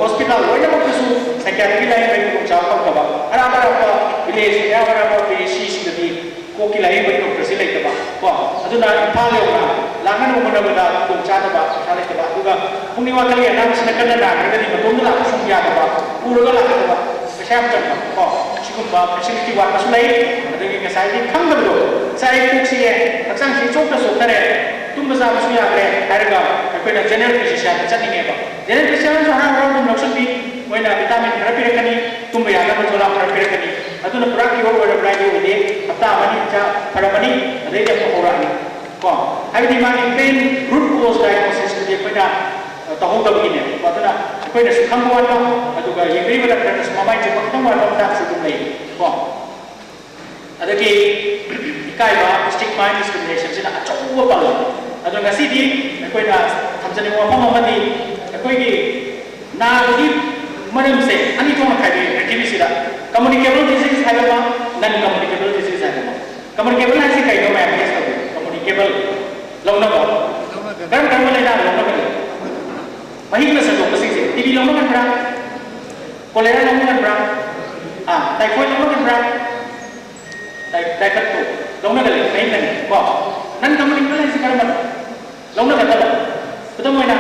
hospital loina mo kasu psychiatric line bai ko cha pa ba ara pa village ya ara pa PHC sidati ko ki lai bai doctor si lai ta ba ko aduna imphal le na langan mo na ba ko cha ta ba cha lai ta ba duga pungni wa kali na sina kana na ga di matom la sum ya ta ba pura la ta ba pasham ta ko sigum ba facility wa kasu lai adagi ka sai di khang da lo sai ku si ye aksang si chok ta so ta re tum ba sa su ya re harga ko na general physician cha ni ba general physician so ha ro dum lotion bi moina vitamin therapy re kani tum ba ya na chola therapy re kani aduna pura ki or wa brai di de hafta mani cha pharamani adai ja ko ra ni ko hai di mani pain root cause diagnosis de ko na ta ho da bi ne ko aduna ko na su kham wa ta aduga yegri ba da ta ma mai je ko kham wa ta su dum nei ko adaki ikai ba stigma discrimination sina achu wa pa aduna ngasi di ko na thamjani wa pa ma di ko gi na di madam se ani to ma khai activity da communicable disease hai ba non communicable disease hai ba communicable hai se kai no ma yes ka communicable long na ba kan ma le na long na ba mahi na sa to kasi se tb long na ba cholera long na ba typhoid long na ba typhoid to long na ga le mahi na ba non communicable hai se kan ba long na ga ta betul mo na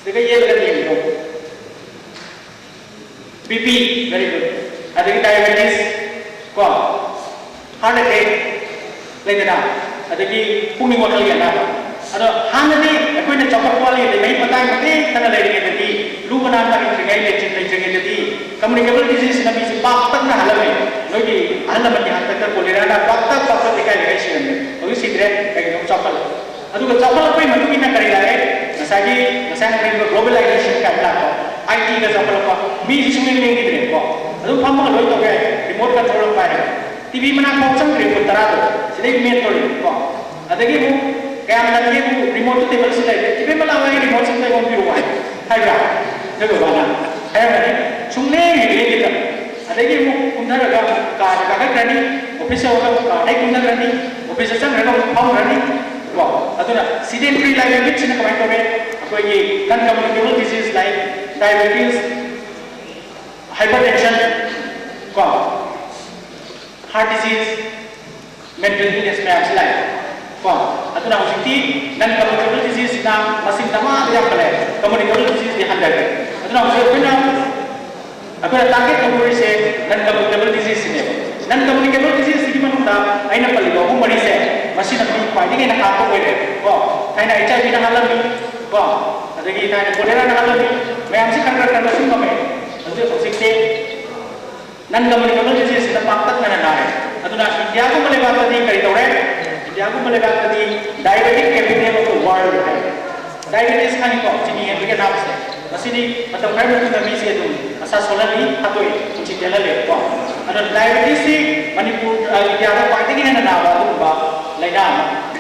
Sehingga ia lebih minum. BP very good. Ada diabetes, kau heart attack, lain dah. Ada ki pungni wakal yang dah. Ada hanya ni, aku ini cakap kuali, tapi mai patah mati, tanah lain yang tadi. Lu mana tak ingat lecin tadi. Communicable disease nabi sebab tak nak halam ni. Lagi halam ni hantar ke kolera dah, bakal dekat dekat sini. Tapi sidre, kayak cakap. Aduh cakap apa yang mungkin kita kari lagi. Misalnya globalization ka ta ko IT ka example ko mi sumi ni ngidre ko adu phamma loi to ge remote control pa re TV mana ko chang re ko tara to sidai me to ko adagi mu kaya na ke mu remote table sidai TV mala wa remote sidai ko bi wa hai ra jago bana hai ra ni sumne ni kita adagi mu kumdara ka rani office ka dai kumdara rani office sang ra ko phau rani ko aduna sedentary life which na kamai to re कोई ये non-communicable disease like diabetes, hypertension, heart disease, mental illness में आपसे लाए, अतः ना उसी non-communicable disease ना machine तमाम दिया पड़े, communicable disease दिया हंडर है, अतः ना उसे अपना target कम्युनिटी से non-communicable disease ने, non-communicable disease की मनुष्य आइना पल्ली को मरी से मशीन अपनी पार्टी के ना आपको कोई है, थाई ना HIV ना हालत में adagi tanya kolera na halam may amsi kan sing kami adu sikse nan communicable disease na paktat na nanay aduna India ko malibat tadi kay tore India ko malibat tadi diabetic capital of the world diabetes kan ko sini yang bikin apa sih masih atau kaya betul kami sih itu asal solani atau kunci jalan le ko ada diabetes sih Manipur India ko pati ni na nawa tu ba lain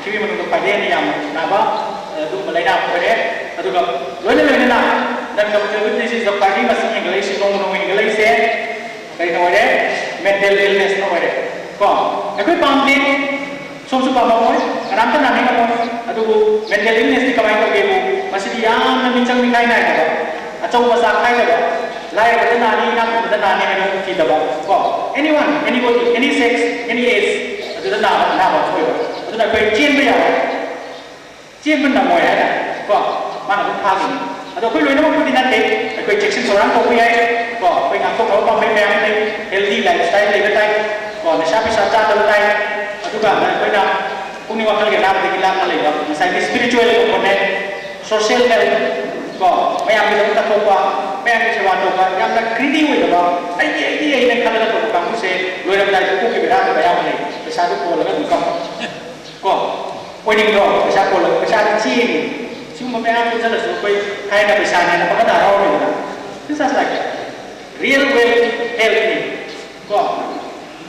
kiwi menunggu pati ni yang nawa tu mulai dah boleh, atau kalau boleh nak dan kemudian disease of party masih yang gelai sih nong gelai sih, kaya boleh mental illness no boleh, kau, aku pamli, sumsu pamau, kerana tu nanti kamu, atau mental illness di kamai kau kebu, masih dia bincang bincang naik kau, atau masak naik kau, lain betul nani ada kita bawa, kau, anyone, anybody, any sex, any age, itu dah nak kau, itu dah kau cium dia. Cium benda moya ada, kau mana pun pagi. Atau kau luar nama kau tidak dek, kau injection seorang kau punya, kau ingat kau pun memang healthy lifestyle lebih baik, kau nasihat saja terbaik. Atau kau nak punya wakil yang nak dikilang lagi, misalnya spiritual component, social health, kau memang kita tak kau, memang kita kau, yang nak greedy itu kau, ini kalau kita kamu se luar nama itu kau kira bayar lagi, besar tu kau lagi bukan, kau. Pointing dong, besar pola, besar cing, cuma memang tu jelas supaya kaya nak besarnya, apa kata orang ni, itu sahaja lagi. Real well health ni, kau,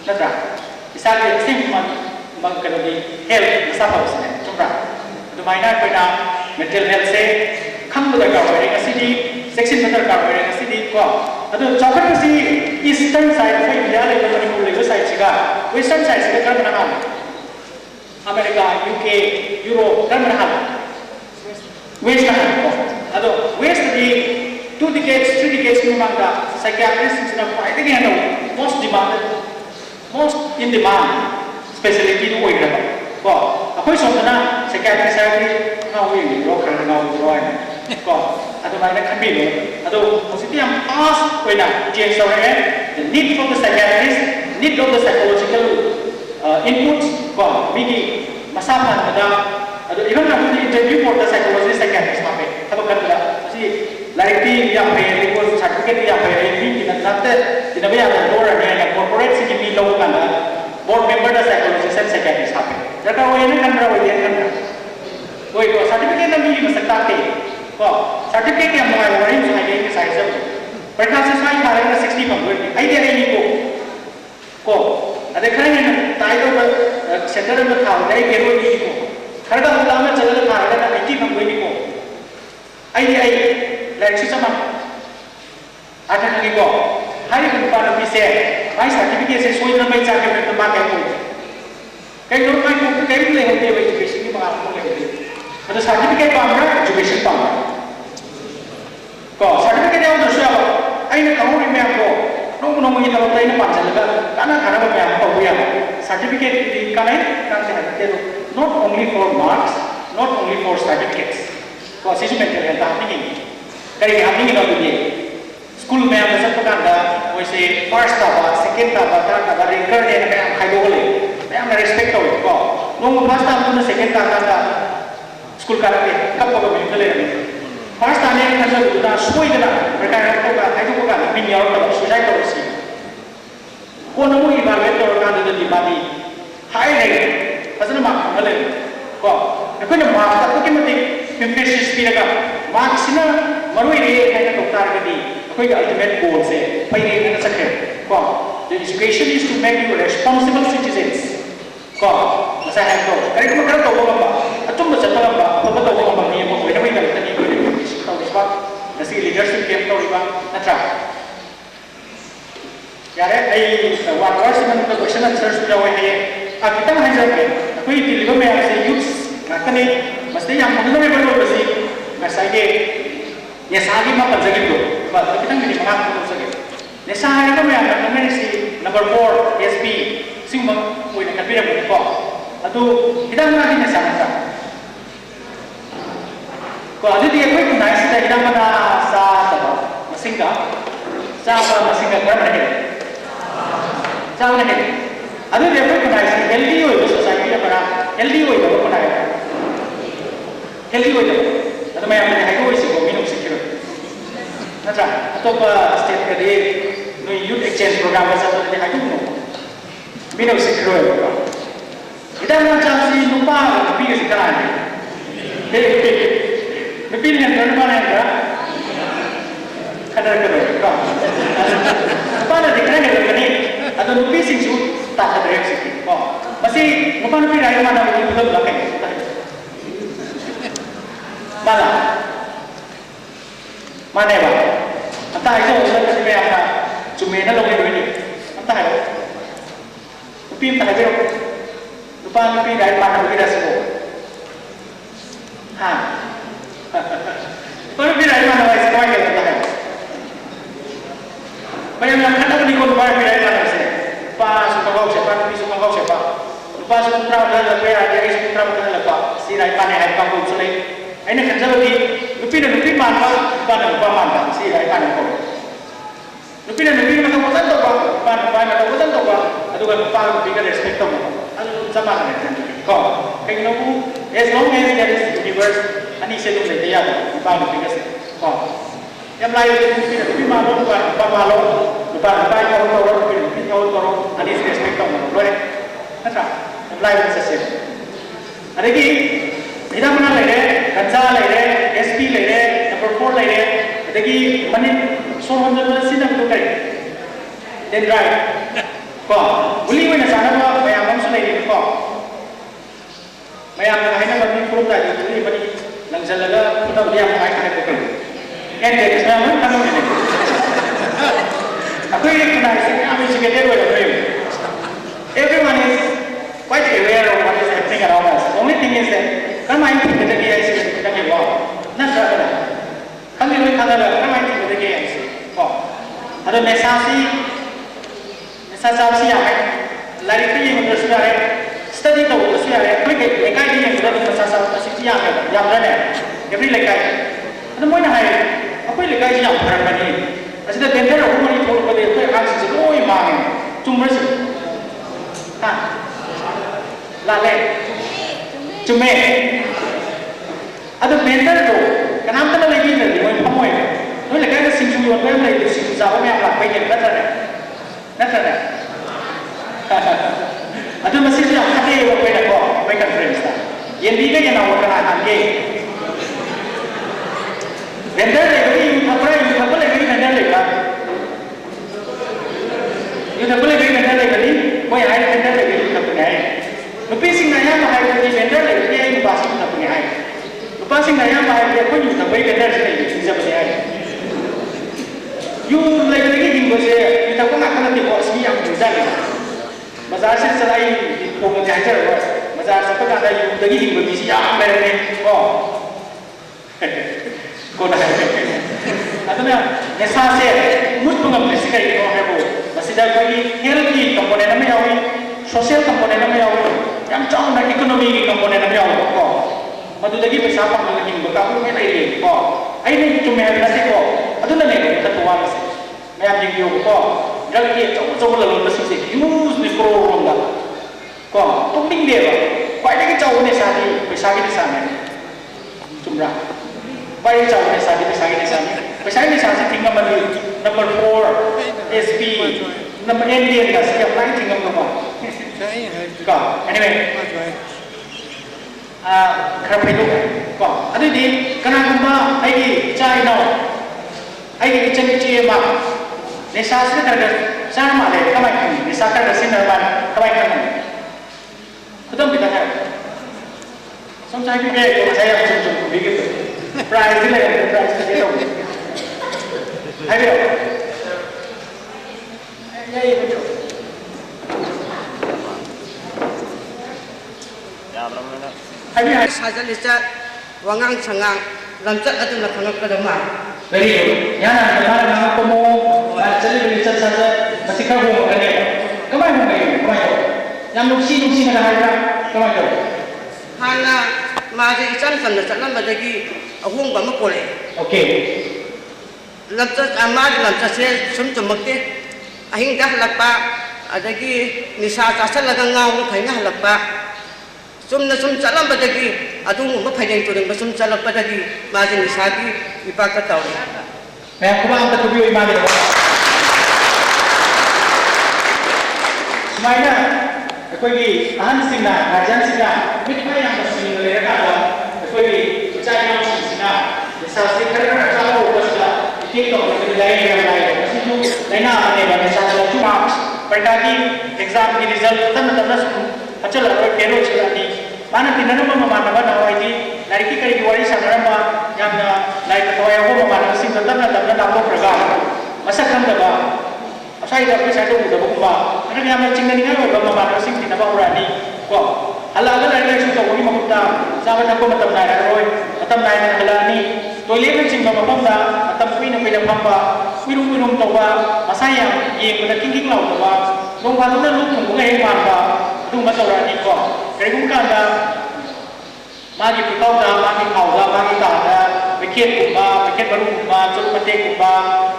nada, besar dia simpan mengkena di health, besar apa besarnya, cuma, itu mainan pada mental health se, kamu dah kau ada kasi di, section betul kau ada kasi di, kau, itu cakap kasi eastern side, saya dia lagi mana ni boleh side juga, western side kita kan mana Amerika, UK, Europe, kan mana hal? West kan? Aduh, West di decades, 3 decades in Manga, psychiatrists in a quite again, most demanded, most in demand specialty to wait about. Well, a question of the psychiatrist, now we broke and now we drawing. At the minor can although Positive asked when James the need for the psychiatrist, need of the psychological inputs, Miki, Masapa, even after the interview for the psychologist, psychiatrist, have a country. See, like the young man, it was certificate young man, in a way of the door and corporate CGP low board member, the psychologist and psychiatrist happen. That are way in a country with the country. Wait, certificate of me was a target. Certificate of my warrants, I gave the size of it. Perhaps it's my 60 from I get any go. At the kind of title of center of the town, they get what you go. Karada Lama Channel Karada, I keep on going go. I like Susama. I can go. How you can find a piece? My certificate is with the main certificate of the market. Can you find a carefully education? But the certificate of education power. Certificate of the show, I know remember. No, we don't play the Panjalaga, certificate not only for marks, not only for certificates. Because it's happening. Very happening in the day. School members of we say first taba, second taba, third taba, recurrent and high I am respect of it. No, first time to the second taba, school carpet, cup of a first time I have to do Sweden, I took a mini of society. One of the evaluator under the body, high rate, as a mark, the kind of mark that automatic impression speed up, marks in a Marui kind of target, quick ultimate goals, by the second. The education is to make you responsible citizens. As I have told, I don't know a too much the leadership came to Riva. One person of the question and search below here. Akitan has a quick deliver me as a youth, Matane, must they have no able to see Masage. Yes, I give up a Zagito, but the Kitan will have to say. Nessa number 4, SP, Sima with a capital of the Atu, Hidamana in the Santa. Kalau dia quick nice, kita kita mana sah Masinga, sah Masinga berapa ni? Sah ni. Ada dia quick nice, LDO itu society dia berapa? LDO itu berapa ni? LDO itu, atau macam mana? High school sih, minum secure. Macam, atau state kerja, youth exchange program macam tu dia high school minum secure itu. Kita macam si lupa tapi sekarang ni. Lebih yang mana ya? Kadar kadar. Pada dikira yang ni, atau lebih sih tak ada reaksi. Masih bukan lebih dari mana itu belum lagi. Mana ya? Entah itu urusan kasih apa. Cuma ini logi ini. Entah itu. Lebih entah itu. Lupa lebih dari mana lebih dari semua. Kalau bila mana wajib kau yang bertahan. Banyak yang kata ni kau lupa bila mana sih. Lupa suka kau siapa, lupa suka kau siapa. Lupa suka kau dah lepas ada yang suka kau dah lepas. Si rai mana yang kau kau selai. Ini kerja lagi. Lupa mana, lupa mana. Si rai mana kau. Lupa mana kau betul tak? Mana kau betul tak? Aduh kan lupa lupa respect kau. Aduh zaman ni. Kau, kau ni as long as there is universe. Ani saya tu saya tiada, lupa lupa kasi. Yang lain lebih malu lupa malu, lupa yang orang lebih orang ani saya respect kamu, boleh? Macam, yang lain saya. Ada lagi, kita mana lagi? Kansa lagi, SP lagi, number 4 lagi. Ada lagi, mana soal mana sih nak tu kari? Then right, boleh mana sana apa yang kamu sudah ini Mayam yang lainnya bagi kurung tadi, jadi bagi langsung laga kita beli yang lain ada bukan. Kan jadi sebenarnya kamu ini. Aku ini kenal sih, kami juga tahu ada Everyone is quite aware of what is happening around us. Only thing is that kan main kita dia is kita ni wow. Nah, ada. Kami ini kan ada, kan main kita dia. अदो नेसासी NASA चाबसी या है like के ये मतलब सुना है study तो वो सुना है कोई के लेकाई के ये मतलब नेसा चाब असिची या है या बरने एवरी लेकाई अदो मोई ना है अकोई लेकाई या बरने बनी असिदा बेंटर हो मनी थोड़ बदे कोई आंस से कोई मांगे चुम्बर से हाँ लाले चुम्मे अदो बेंटर तो कनाम तक लगी नहीं मोई पमोई नोई लेकाई का सिंचु यों पे हम लेके सिंचु जाओ में आप पे ये नतर अदो मसीह जो हटे वो पे ना को पे कॉन्फ्रेंस था ये भी के ना वो कना आगे बेंटर लेके यू थपड़ा लेके बेंटर लेगा यू थपड़ा लेके बेंटर लेके नी कोई हाई बेंटर लेके यू थपड़ा है नुपी सिंह नया में हाई बेंटर लेके ये नुपा सिंह थपड़ा है नुपा सिंह नया में हाई कोई यू थपड़ा बेंटर से नहीं जब से है यू लेके हिंगो से यू थपड़ा ना करना तो बॉस भी आप जुड़ा है बाजार से चलाई तो मुझे आचर हुआ बाजार से पता था यू तक हिंगो किसी आप मेरे ने ओ को ना अदुना नेसा से मुझ पंगम ने सिखाई को है वो मसीदा कोई हेल्थ की कंपोनेंट में आवे सोशल कंपोनेंट में आवे याम चाउ ना इकोनॉमी की कंपोनेंट में आवे को मधुदगी पैसा पंगम हिंग बका को में नहीं को आई नहीं तुम है ना से को अदुना ने तो तो वाला से मैं आप जिंगियो को ड्रग के चाउ ललो मसी से यूज नि करो रोंगा को तुम डिंग देवा क्वाइट के चाउ ने साथी पैसा के सामने तुमरा Why चाव ने साथी पैसा के सामने पैसा के साथ thing number number 4 SP number Indian का से अप्लाई थिंग नंबर का anyway खर फेदो को अदि दी कना गुम्बा आइगी चाय नो आइगी किचन ची मा नेसा से कर सान माले कमाई खन नेसा कर सिनर मान कमाई खन खतम बिता है समझाई भी मैं तो saya चुप बिगे प्राइस ले प्राइस के तो है भी ये बच्चों है भी साजल इस्ता wangang sangang lamcat atu na khangak ka dama very good yana na na ko mo chali bi chat saja masih ka ho ka ne kamai ho ngai kamai ho yam nuksi na hai ka kamai ho hana ma je isan kan na chatlam badagi ahung ba ma pole okay lamcat amad lamcat se sum chumakte ahing dah lakpa adagi nisa tasal lagang ngaw no khaina halakpa sumna sum chalam badagi adung ma phaideng turing ba sum chalak badagi ma je nisa ki ipak ka tawri मैं खुदा अंत को भी ईमान रखो स्माइना कोई आन सिंगा राजन सिंगा मिठाई yang kesini mereka ada कोई चाइना सिंगा जैसा से करना चालू बस ठीक तो कोई लाइन में लाइन बस जो लाइन आने वाले साथ चुमा पढ़ाई एग्जाम की रिजल्ट तब अचल केरो चलानी माना तिनन ममान बा नवाई लाइकी करी वारी सानरमा यामना लाइक तोय हो ममान सिंग तबना तबना दापो प्रगा मसक खंदबा असai da पैसा तो उदब कुबा अरे यामना चिंगनी ga ba ममान सिंग तिनबा उरानी को हलागा लाइक सु तो वही मकुता साबा तको मतम नाय रोय मतम नाय न हलानी toilet में चिंग मपमदा मतम पिन पिन फंबा विरुम तोबा मसाया ये कुदा किंगिंग लाउ तोबा लोग बातुना लोग तुम हे मानबा तुम मतौरानी को करिगुम कांदा मागी पुतौदा मागी खाउदा मागी तादा विकेट कुबा विकेट बरु कुबा चुप मते कुबा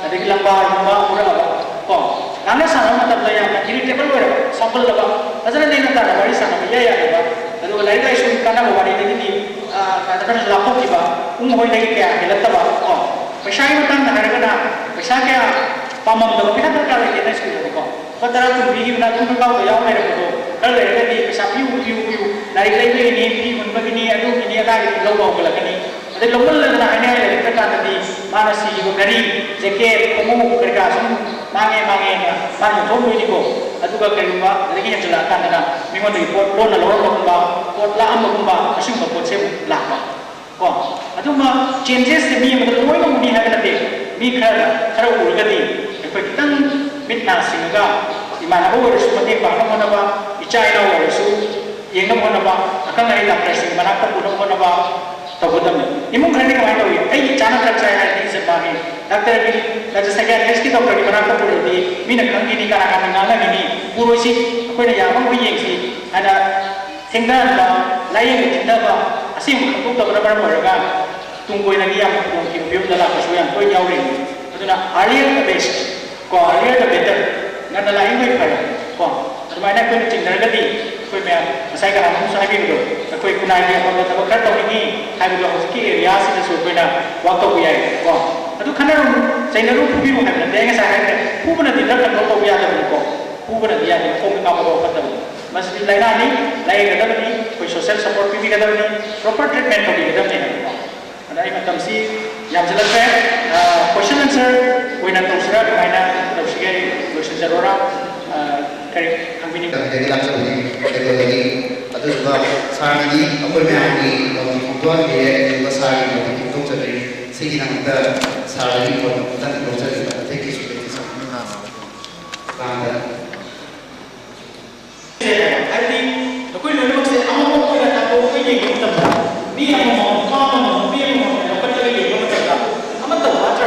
अदगी लंबा युवा उराबा को नाने साना मतलब लया इरिटेबल वेर संबल लबा अजन नेना ता वारी साना या या लबा अदु लाइ लाइ सुन काना वारी दगी कादन लापो किबा होय लगी क्या हेलतबा को पैसा मतन नगरगना पैसा क्या पामम दो पिना का लेके ने स्कूल को पतरा तुम भी ना तुम का तो याव मेरे को कर ले दी पैसा पिउ लाइक लाइ नि पी मन बगिनी अदु नि अदा लो बो गलकनी अदे लोगल लना हने ले का दी मानसी को गरी जैकेट कोमो करका सुन मांगे ना मांगे तो मोई को अदु का करिबा अदगी चला काना मिमो दि पोट लोन लो बा पोट ला अम बा असिम को पोट से लापा को अदुमा चेंजेस से मी मतलब लोय को मुनी है नते मी खरा उरगदी कोई कितन मितना सिंगा इमानबो वरसु मते पानो मनबा इचाइना वरसु येंगम मनबा अकंग आई लाप्रेसिंग मनाक पुनो मनबा तबुदम इमुं खरने कमाई तो आई चाना ट्रक चाय है इसे बागे डॉक्टर की डॉक्टर साइकियाट्रिस्ट की डॉक्टर की बना कर पड़े थी मीना खंगी नी काना काना नाला गिनी पूर्व सी कोई ने यामन कोई ये सी है ना थेंगना बा लाइन में चिंता बा असीम खंगुक तब रबर मरगा तुम कोई ना किया तुम की उपयोग दला पशु यान कोई याव रही तो ना earlier the best को earlier the better ना लाइन में खड़ा को तुम्हारे कोई चिंता करती कोई मैं मसाई का हम सुना भी दो कोई कुनाई के हम तब कर तो नहीं है भी लोग उसकी एरिया से जो कोई ना वक्त हो गया है को अतु खना चाहिए रूप भी वो है देंगे सारे ने पूर्ण दिन तक तो भी आता है को पूर्ण दिया है को काम को करता है बस लाइना नहीं लाइन का नहीं कोई सोशल सपोर्ट भी करता नहीं प्रॉपर ट्रीटमेंट भी करता नहीं अरे मतलब सी याम चलत है क्वेश्चन आंसर कोई ना तो सर मायना तो सिगे क्वेश्चन जरूर करें कंपनी का jadi langsung di atau juga saat ini apa yang di tuan dia juga saat ini itu jadi sehingga kita saat ini pun kita tidak bisa kita take seperti sama karena arti कोई लोग से हम कोई ना तो कोई ये मतलब भी हम काम भी हम अपन चले ये मतलब हम तो बात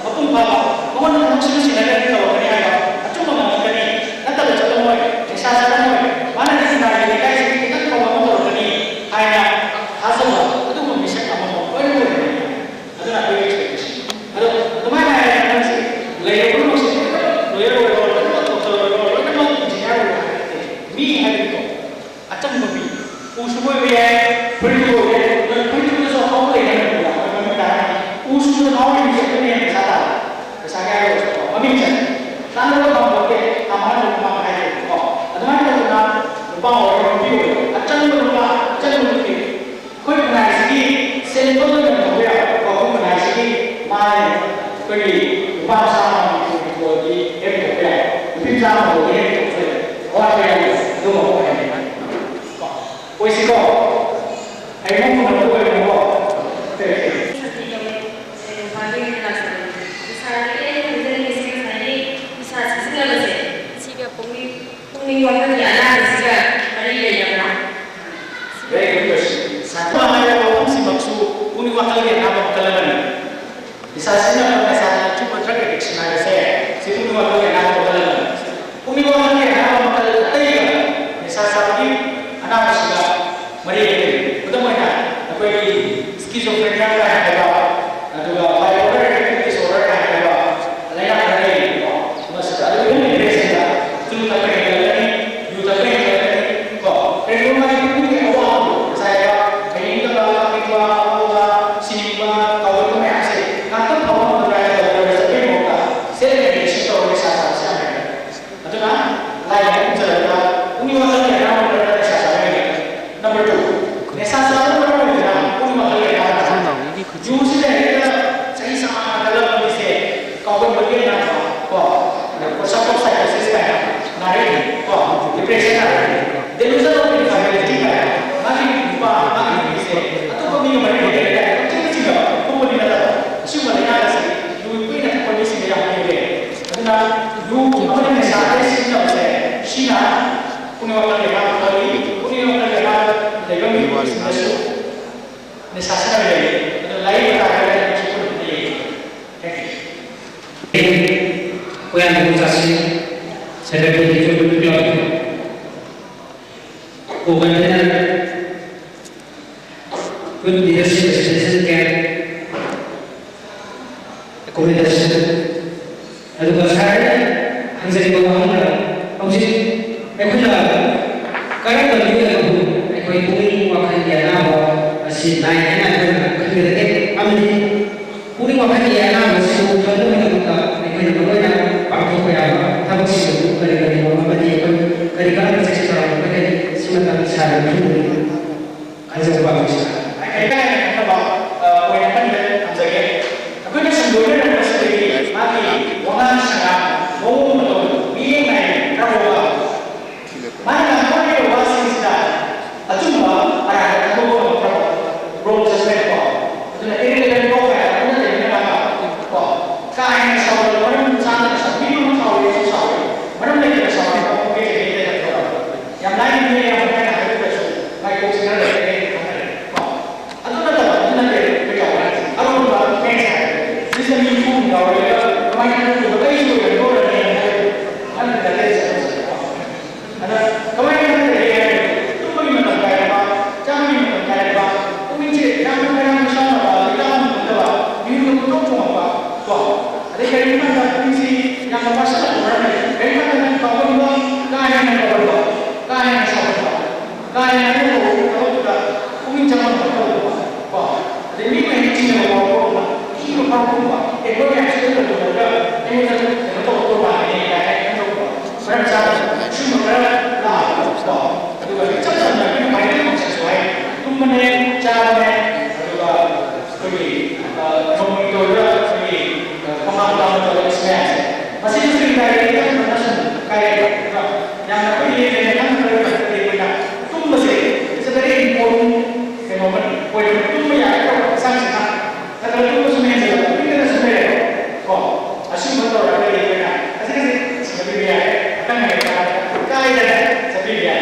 अपन बाबा कौन हम से से लगे तो करें आया अच्छा हम करें ना तो चलो मोय ऐसा ऐसा मोय माने किसी ना ये काय से कि तो हम तो करें आया हासो तो हम मिशन हम कोई कोई अदर कोई एक्सपेक्टेशन अदर तुम्हारा है ना से ले को लोग से लोयर तो इंजीनियर मी है तो अच्छा मम्मी उसको भी है बड़ी हो गई बड़ी तो जो हम ले हैं मैं बता उसको नाव में से नहीं है सादा ऐसा क्या है उसको अभी चल सारे लोग हम बोलते हमारा लोग हम है को अदमान का ना रुपा और भी हो अच्छा नहीं रुपा अच्छा नहीं होती कोई बनाई सी सिंपल में हो गया कोई बनाई सी माय कोई रुपा सामान को ये एक हो गया फिर जा हो गया और क्या दो हो गया कोई सी को है वो को तो कोई वो Very good question. Satu hal yang awam si maksud uni wakal ke nama wakal mana? Misalnya kalau saya cuba track dictionary saya, si uni wakal ke nama wakal mana? Uni wakal ke nama wakal tadi kan? Misalnya seperti anak masih mari ini, betul mana? Apa ini skizofrenia kan ada, atau bipolar disorder kan ada, lain apa lagi? Masih ada yang ini saja. Itu tak pernah lagi, itu tak pernah lagi. Kok? Rumah itu ni awam. Saya ini kalau kita awam sini kalau tu macam saya, nanti awam berada dalam sesuatu muka. Saya ni siapa orang saya siapa? Atau kan? Lain jalan. Uni wakal ke nama berada siapa? Number 2. Nesa satu berada uni wakal ke nama. Justru kita saya sama dalam misi kau berbagai nama. Kok? Persatuan saya sistem. Nari. Kok? Depresi nari. Delusion of infidelity है मानी बुआ मानी से अतः कभी नहीं मरे नहीं है अच्छी चीज़ है वो बोली ना था अच्छी बोली ना था यू कोई ना कोई से मेरा नहीं है अदना यू अपने में सारे सिस्टम से शीना उन्हें वाला के बाद कभी उन्हें वाला के बाद लेकिन भी नशो निशाचर है तो लाइव बता रहे हैं कि कुछ नहीं है कोई अनुशासन सेक्रेटरी जो भी Organization, good leadership, citizen care, accommodation. Lalu saya hanya di bawah mana, maksud, aku nak kerana bagi aku, aku ini makan dia nama, si naik anak aku kerja, ambil puri makan dia nama, si bukan orang kita, aku ini bukan yang pakai apa, tapi si kerja mama bagi aku kerja sesuatu kerja sebentar saya dulu kerja bagus. Kita yang kita bawa poinkan dan amzaga. Aku ni sebelumnya ada sedikit mati, orang sangat mau betul, biar naik kerja. Mana kau ni orang sih Acuma ada aku mau kerja, proses mereka. Jadi ini dengan kau ya, aku jadi mana kau. Kain sahur, orang sangat sakit, orang sahur, orang lagi sahur, orang kerja yang lain ni yang mereka nak kerja, mereka sekarang lagi वास्तव में कई बार हम problem को कहाँ है problem कहाँ है solve कहाँ है वो तो उम्मीद जमा को jadi ini cina mau cina mau itu yang sudah terjadi ini sudah terjadi ini kayak itu mereka cuma mereka lah juga cepat tapi mainnya sesuai itu mana cara juga seperti monitor seperti pengalaman atau experience masih sering kayak itu kayak yang ini kan mereka itu masih sebenarnya important fenomen itu ya kalau itu sebenarnya itu tidak sebenarnya asal betul ada di mana asal seperti dia akan mereka kaya seperti dia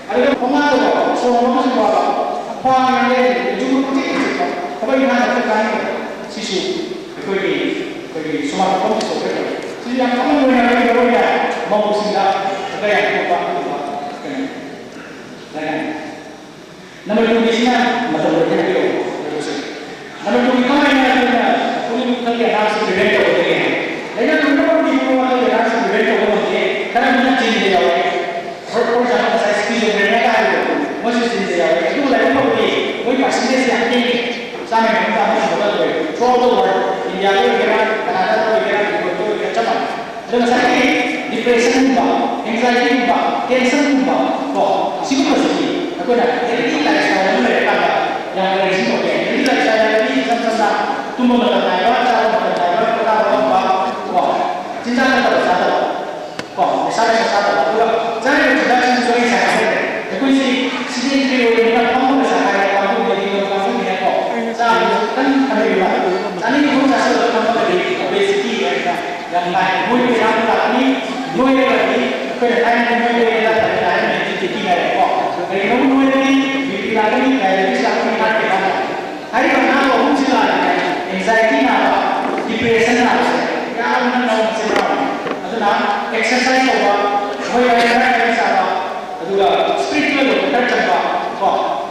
ada pemahaman semua apa yang juga penting apa yang harus kita sisi bagi semua orang seperti jadi yang kamu benar-benar mau sudah ada yang apa nama Indonesia macam berapa Kalau kita ini ada, kita kerja harus berbeda berbeda. Lainnya kita pun di rumah kita harus berbeda berbeda. Karena kita jenis dia, orang jangan saya setuju berbeda kan itu, masih jenis dia. Itu lain apa boleh? Boleh pasti dia siap ni. Sama yang kita harus buat tu. Throughout the world, India tu kira, Canada tu kira, Europe tu kira cepat. Dengan saya ini, depression pun, anxiety pun, tension pun, siapa sih? Aku nak, jadi kita sekarang ni mereka yang resiko dia. Jadi saya तुम बताना है बात चारों बताना है बात पता होगा बात वाह चिंता मत करो साथ वाह सारे साथ पूरा जाने को चिंता नहीं सोई साथ है कोई सी सीधे के लिए उनका काम को साथ है काम को यदि वो काम नहीं है को साथ kan ada juga tadi itu saya sudah kamu tadi obesity ya yang lain gue yang tadi gue lagi kerana gue yang tadi jadi tidak ada kok jadi kamu gue lagi bikin lagi kayak bisa kita kita hari mana kamu sih anxiety na depression na kaya naman na sila ato na exercise ba hoy ay na sa ba ato ga spiritual ko tarcha ba ko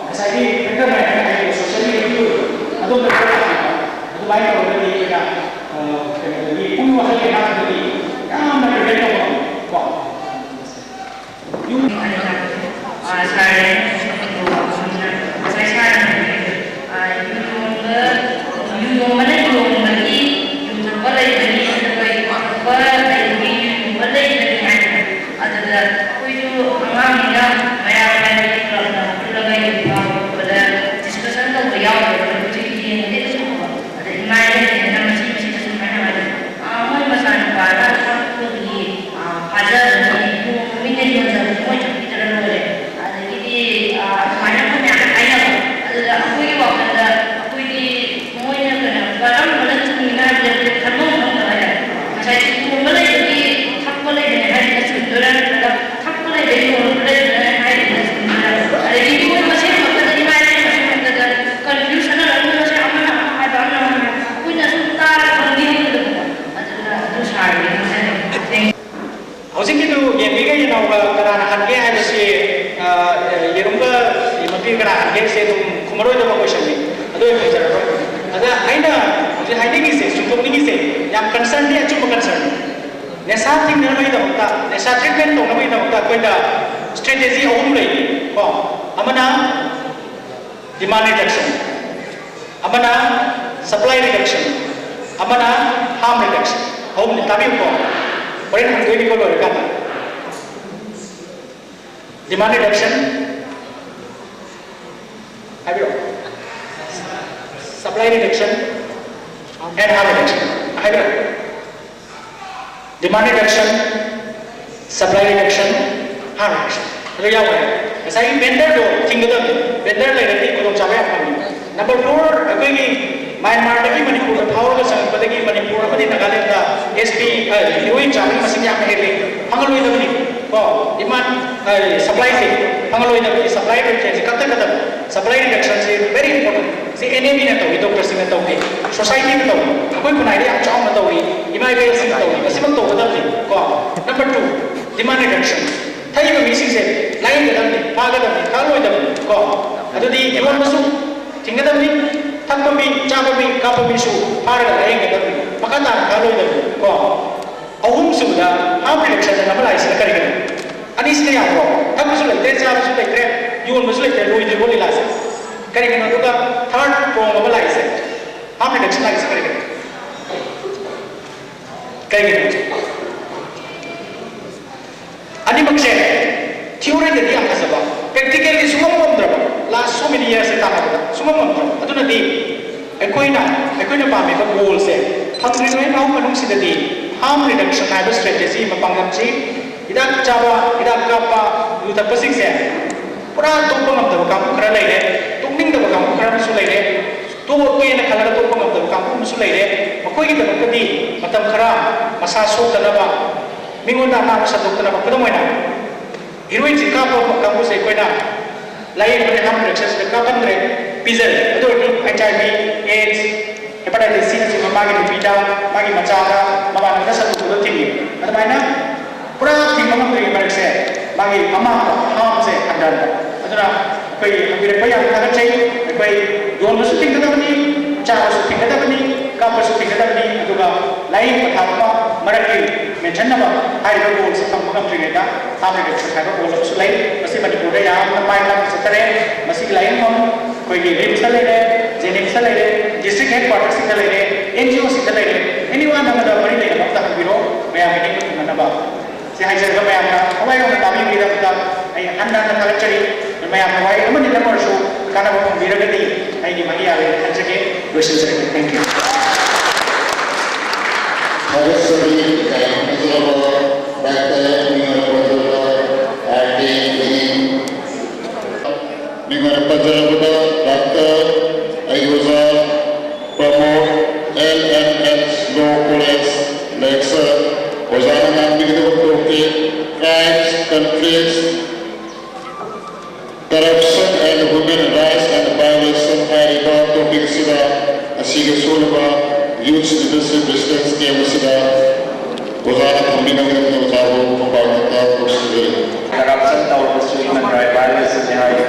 anxiety better na ay socially ito ato na ato ba ito di ka di puno sa kaya na di kaya na better ko yung strategy ahum lay amana demand reduction amana supply reduction amana harm reduction ahum tabi ko parin hang doi ko lo ka demand reduction habiro supply reduction and harm reduction habiro demand reduction supply reduction harm reduction itu yang mana? Saya vendor tu tinggal tu vendor lagi nanti kalau capai apa ni? Number 4, aku ini Myanmar lagi Manipur, Thailand lagi pada lagi Manipur, apa ni Nagaland dah SP, Hillary capai masih yang heavy. Hangaloi tu ni, demand supply sih, hangaloi tu ni supply reduction, kata supply reduction is very important. Si NAB ni tahu, itu person ni tahu ni, society ni tahu, aku pun ada yang cakap ni tahu ni, imai bela sih tahu ni, masih pun tahu betul ni. Number 2, demand reduction. Thai bagi sih se, lain dalam ni, pagar dalam ni, kalau dalam ni, ada di iwan masuk, tinggal dalam ni, tak pembeli, cakap pembeli, kap pembeli su, pagar dalam ni, makan kalau dalam ni, ahum sudah hampir reaction yang apa lagi sekali kan ani sini apa tapi sudah itu siapa sudah itu yun sudah itu lu itu boleh lah kali kan itu kan third prong apa lagi sih hampir reaction lagi sekali kan kali gitu ani maksudnya teori jadi apa sebab practical itu semua pun last so many years kita apa semua pun itu nanti ekoina pahami ke goal se thakri noi nau manung sidadi harm reduction hai strategy mapangam chi idak chawa idak kapa yuta pasing se pura toppa ngam da kam khara lai re tungning da kam khara su lai re to ko ena khala toppa ngam da kam su lai re makoi da kadi matam khara masa so da ba mingon da ma sa dokta ba kadam waina hiroi chi ka pa kam se koina lai re harm reduction da ka pandre pizza ado HIV AIDS hepatitis C na sima magi bita magi macara mama na sa tulo tini at mana pura ti mama ko ibarik se magi mama ham se andan aduna koi ambire pai ang kagat chai koi don masu ting kada bani cha masu ting kada bani ka masu ting kada bani aduga lain pathama maraki mention na ba hai ro goal se kam kam tri ga hamre ke sa ka goal su lain masi mati pura ya na pai na sa tare masi lain mom koi ge rim sa le जेनिक से ले district headquarter से ले NGO से ले anyone number the परि ले नमता बिरो मैं मीटिंग में नबा से हाई से मैं आपका हवाई में तामी भी रखता आई अन्ना न कलेक्चरी मैं आपका हवाई हम ने नंबर शो काना बम बिरगति आई की मगी आवे अच्छे क्वेश्चन से thank you Harusuri kayak misalnya baca mengapa ada ini mengapa pada baca ayuza promote LMS Law College lecture usahakan begitu untuk crimes, conflicts, corruption and human rights and violation hari ba topik sida asiga sulba youth leadership distance ke musida usahakan pembinaan untuk usaha pembangunan proses corruption atau human rights violation hari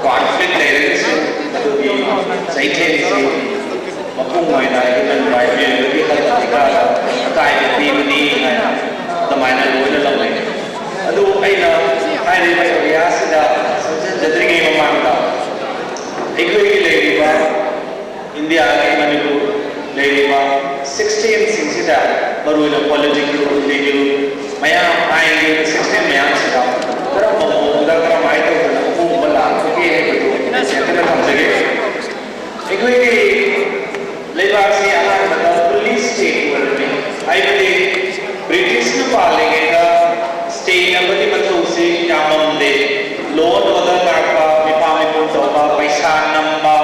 conflict dari itu di saya mapung na human rights lebih ketika kaya di teman loy na lang adu ay na hari may rias da jadi ngay mamanta iglo ile ba India ay Manipur le ba 16 singsida baru na political legal maya ay 16 maya sida pero mo da kara mai to na ko bala ko ke ina se ka tham jage iglo le ba si ala na police state world में आई बदे British ने पालेंगे का state number मतलब उसे क्या मंदे loan वगैरह का विपामे को तो बा पैसा नंबर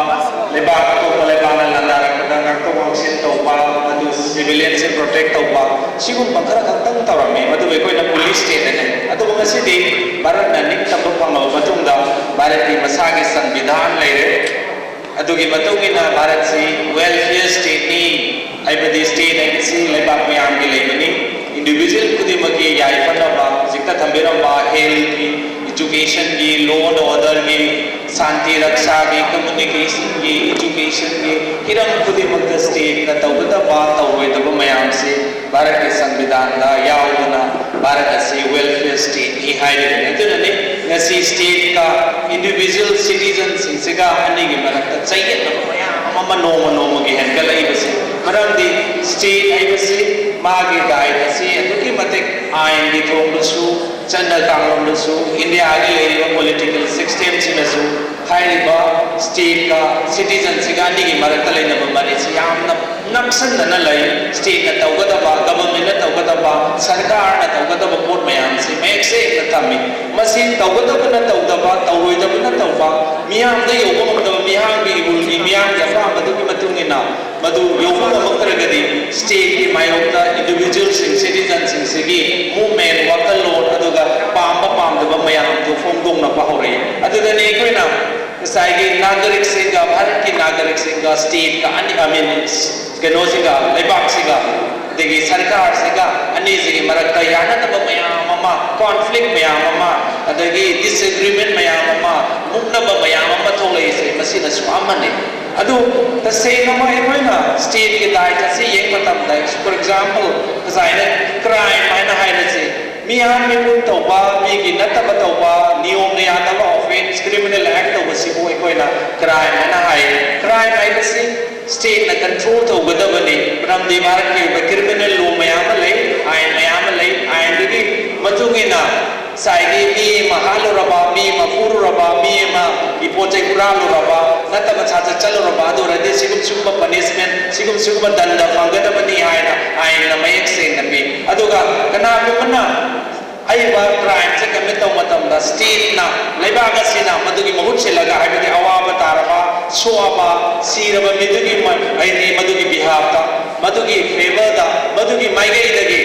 लेबा तो लेबा ना लंदा रखता ना तो वॉक्सिन तो बा मधु सिविलियन से प्रोटेक्ट तो बा सिगुन बंकरा खतंग तौर में मधु वे कोई ना पुलिस स्टेट है अतो बंगा से दे भारत ना निक तब पंगा बचुंगा भारत की मसागे संविधान ले रहे अतो की बतौगी ना भारत से वेलफेयर स्टेट नी आई बदे स्टेट है किसी लेबा में आम के ले बनी इंडिविजुअल खुदी मकी याई फनबा जिक्ता थंबेरबा हेल्थ की एजुकेशन की लॉ एंड ऑर्डर की शांति रक्षा की कम्युनिकेशन की एजुकेशन की हिरम खुदी मक स्टेट का तौबदबा तौवेदब मयाम से भारत के संविधान दा याउना भारत से वेलफेयर स्टेट की हाइडे ने नसी स्टेट का इंडिविजुअल सिटीजन सिंसेगा अनि की मरक चाहिए मयाम मम नोम की हेंगल आई बसे मरमदी स्टेट आई बसे मागी दायित्व से अदुकी मतिक आयन की थोंगसु चंदा कांगलसु इंडिया आगे लेरिबा पॉलिटिकल सिस्टम सिनसु हाइरिबा स्टेट का सिटीजन सिगानी की मरक लेनब मरि से यामना नक्सन लई स्टेट न तौगदबा गवर्नमेंट न तौगदबा सरकार न तौगदबा पोट मयाम से मेक से एक थमी मसिन तौगदबा न तौदबा तौरोइदबा न तौबा मियाम दे योगो मदब मियाम बी बुलगी मियाम जफा मदुकी मतुंगिना मधु योगो मकरगदी स्टेट की मायोक्ता इंडिविजुअल सिटीजन सिंगी मूवमेंट वकल लोड अदुगा पामबा पामदबा मयाम तो फोंगदोंग न पाहौरे अदुदने कोइना साइगे नागरिक सिंगा भारत की नागरिक सिंगा स्टेट का आई मीन केनो सिंगा लेबाक सिंगा देगी सरकार सिंगा अनि सिंगे मरकता यानदबा मयाम अमा कॉन्फ्लिक्ट मयाम अमा अदगी डिसएग्रीमेंट मयाम अमा मुक्नबा मयाम अमा थोले से मसिना स्वामने अदु तसेंगमा एकोइना स्टेट के दायित्व से येंग मतम दाय for example kasaina crime haina haina se mi han mi pun tawba mi gi nataba tawba niyom ne yadaba offense criminal act tawba si ko koina crime haina hai crime haina se state na control tawgadabani pram di bharat ki criminal law mayam lai ain gi matungina saigi mi mahalo raba mi mafuru raba mi ma ipoche kuralo raba nataba chacha chalo raba do rade sigum sugba punishment sigum sugba danda fangada bani aina mayek se nabi aduga kana kumana aiba crime se commit taw matam da state na leibaga sina madugi mahut se laga haibadi awaba taraba soaba siraba midugi aini madugi behalf da madugi favor da madugi maigai dagi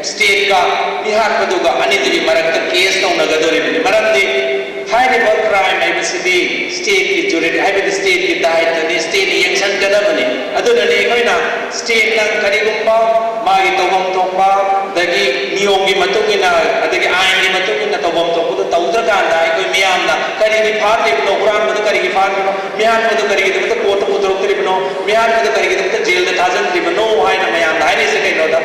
state ka bihar paduga anidigi marakta case no nagadori bini maramdi hairiba crime ai basidi state ki juridi haibadi state ki daita ni state action kadabani aduna ni koina state na karigumba magi tawam tokba dagi niyom gi matungina adagi ain gi matungina tawam tokbu tawdra kanda ai koi miyam na karigi phar libno quran madu karigi phar libno mihan madu karigi de court pudrok libno mihan madu karigi de jail de thazan libno haina miyam na haini se kaino da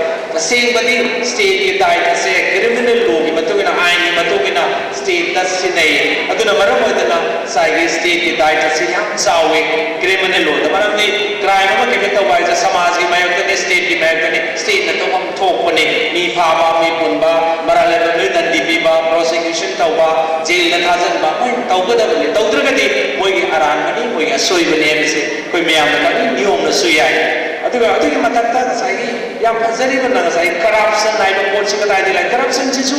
same badi state ki daita se criminal law gi matungina ain gi matungina state da sinai aduna maram odana saigi state ki daita se yam sawe criminal law da maram ni crime ma ke to wai ja samaj gi mayok de state ki mayok de state na to ham thok pane mi phaba mi punba marale me dan dp ba prosecution tawba jail na thazan ba mai tawga da bani tawdra gadi moi gi aran bani moi gi asoi bani ese koi meyam na ni niyom na suyai adugi matakta saigi yam phazari bana sai corruption ai ba pot sikata ai lai corruption chisu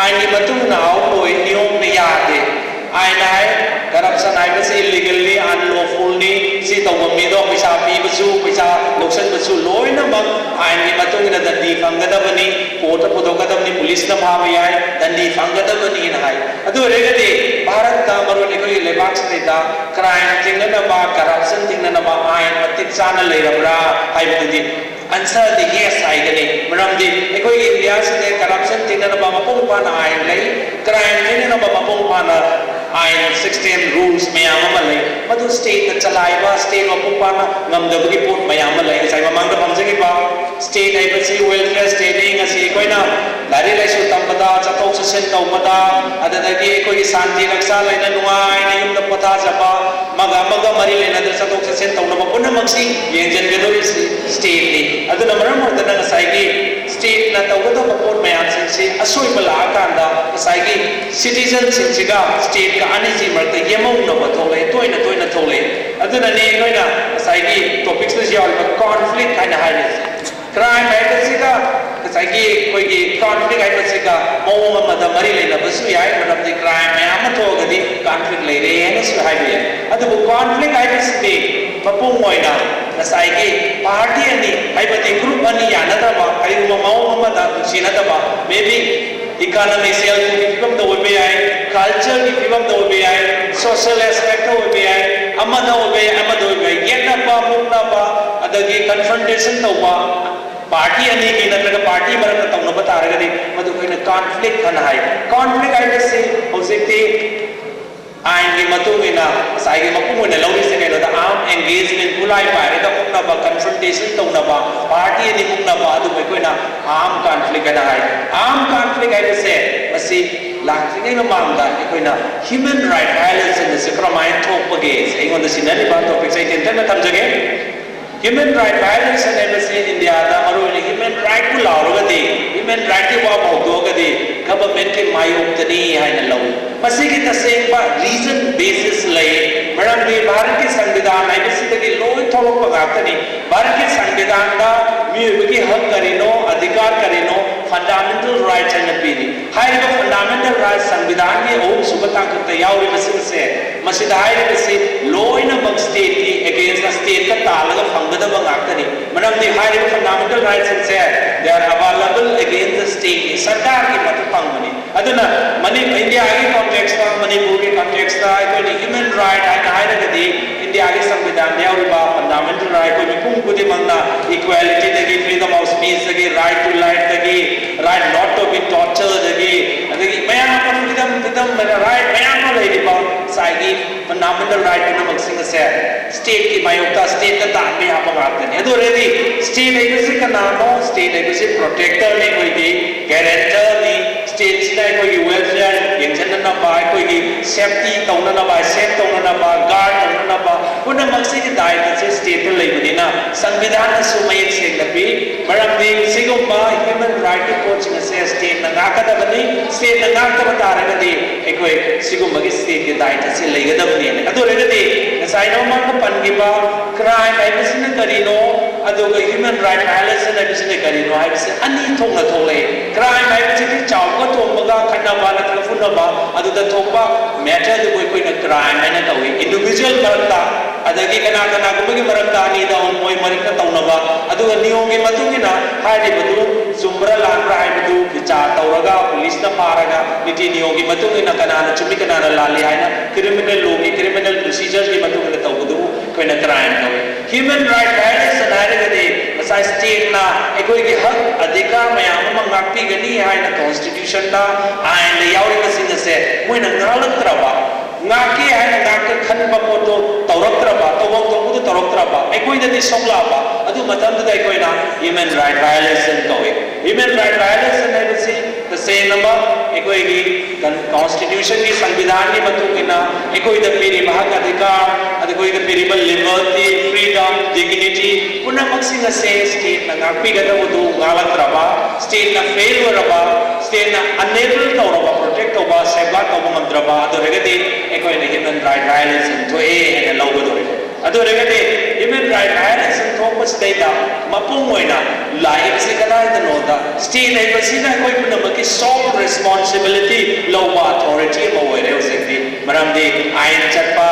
ai ni matung na au loi niyom ne yade ai nai corruption ai ba se illegally unlawfully si tawba mi do paisa pi basu paisa loksan basu loi na bang ai ni matung na dandi fangada bani court podoga da bani police na bhava yai dandi fangada bani na hai adu regade bharat ka maru ne koi lebak se da crime thing na ba corruption thing na ba ai matik sana le rabra hai budi answer the yes ai gani maram di ekoi india se corruption thing na ba mapung pa na ai lai crime thing na ba mapung pa na ai 16 rules mayam ma lai madu state na chalai ba state mapung pa na ngam da gi put mayam ma lai sai mamang da pamjagi ba state ai ba si welfare state nga si koi na lari lai su tambada chatok sa sen tawmada adadagi ekoi santi raksa lai na nuai na yum da patha jaba maga mari lai na da chatok sa sen tawna ba punna maksi yenjan ge do state ni aduna maram odana sai gi state na tawda ba port mayam sin se asoi bala kanda sai gi citizen sin siga state ka ani ji marta yemau na ba thole toina thole aduna ne noina sai gi topics na jial ba conflict kana hai crime hai ka siga sai gi koi gi conflict hai ka siga mawang ma da mari le na basu yai manam di crime mayam tho ga di conflict le re na su hai bi adu conflict hai ka siga mapung moina sai gi party ani hai ba di group ani yana da ba kai ma mawang ma da sina da ba maybe economic self ki fibam da we ai culture ki fibam da we ai social aspect da we ai amma da we ai yena ba mukna ba adagi confrontation da ba party ani ki na party maram na tawna ba taragadi madu koina conflict kana hai conflict ai se hojekte ain ki matungina sai gi mapung na lawri se kaino da arm engagement bulai ba re da mukna ba confrontation tawna ba party ani mukna ba adu koina arm conflict kana hai arm conflict ai se masi lakthing ai mamam da koina human right violence in the crime thok page ai on the sinani ba topic sai ten na tamjage human right violence and embassy India da maru human right ku lauragadi human right ki wa bawdogadi government ke mayok tani haina law masi ki taseng ba reason basis lai madam be bharat ki संविधान ai basi ki loi tholok pagatani bharat ki संविधान da mi ki hak karino adhikar karino fundamental rights and appeal hai ba fundamental rights संविधान के ओम सुबता करते यावरी मसिन से मसिद hai basi loi na bang state ki against the state ka talaga fangada bang akani madam the hai ba fundamental rights and say they are available against the state sarkar ki mat pangmani aduna mani india agi context ta manipur ki context ta ko human right hai na di india agi संविधान यावरी ba fundamental right ko mipum kudi mangna equality dagi freedom of speech dagi right to life dagi right not to be tortured dagi adagi mayam freedom right mayam lai di ba साइगी fundamental right पुनमक से state की मायोक्ता state का ताकि आप बात नहीं तो रेडी स्टेट है किसी का नाम हो स्टेट है किसी प्रोटेक्टर नहीं कोई की गारंटर नहीं स्टेट से कोई वेलफेयर यंजन ना बा कोई सेफ्टी तौना ना बा सेफ तौना ना बा गार्ड तौना ना बा पुनमक से की दायित्व से स्टेट ले बनी ना संविधान सुमयक से लबी मरम दी सिगुम्बा ह्यूमन राइट कोचिंग से स्टेट नंगा का बनी स्टेट नंगा का बता रहे दी एक कोई सिगुम्बा की स्टेट के दायित्व से ले गए दबनी है अदो रे दी साइनो मान को पनगिबा क्राइम है बिसने करीनो अदो को ह्यूमन राइट वायलेशन है बिसने करीनो है बिसे अन्नी थोंग न थोले क्राइम है बिसे चावको तोंबगा खन्नाबा न फुनबा अदो द थोपा मैटर दो कोई न क्राइम है न तवे इंडिविजुअल मरता अदगी कना कना गुबगी मरता नी दा उन मोय मरक तौनबा अदो नियम के मतुगिना हाइदे बदु जुम्बरा लांब्रा है बदु विचार तौरगा पुलिस न पारगा नीति नियम के मतुगिना कना न चुमी कना न लाली है ना क्रिमिनल लॉ की क्रिमिनल प्रोसीजर्स के मतुगिना तौबदु कोई न क्राइम तवे ह्यूमन राइट वायलेशन हाइरगदे मसाई स्टेट ना एकोई के हक अधिकार मयाम मंगापी गनी है ना कॉन्स्टिट्यूशन दा आइन ले यावरी मसिन से मोय न नालत्रबा ngaki hai na ngak khan ba ko to tawraktra ba to bok to ku tawraktra ba ekoi da ni sokla ba adu matam da ekoi na human right violation to human right violation hai bisi the same number ekoi gi constitution ki संविधान की मतु के ना ekoi da peri bahag adhikar adu koi da peri bal liberty freedom dignity puna maksing se state na ngak pi ga da du ngalatra ba state na failure ba state na unable to ba protect ba safeguard to ba mantra ba adu regati ekoi ne human right violation to e law do adu regati human right violation to pas data mapung oina life se kada da no da state ai pasina koi puna ba ki sole responsibility law authority ma oire usekti maram de ain chatpa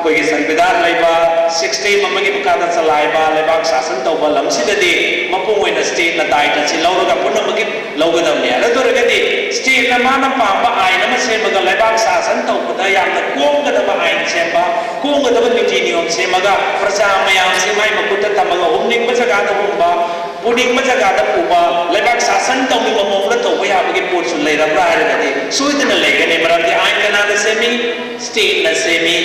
koi ki संविधान laiba 60 mamagi bukada salaiba lebak sasan tawba lamsidadi mapung oina state na daita si lawraga puna magi lawgadam ne adu regati state na mana pamba ain ma semaga lebak sasan tawba yamna konggadaba ain semba konggadaba niti niyom semaga praja mayam semai makutta tamaga humning ba jaga da humba puning ba jaga da puba lebak sasan tawmi mamong na tawba yabagi pot su leira pra regati suidna legane maram de ain kana da semi state na semi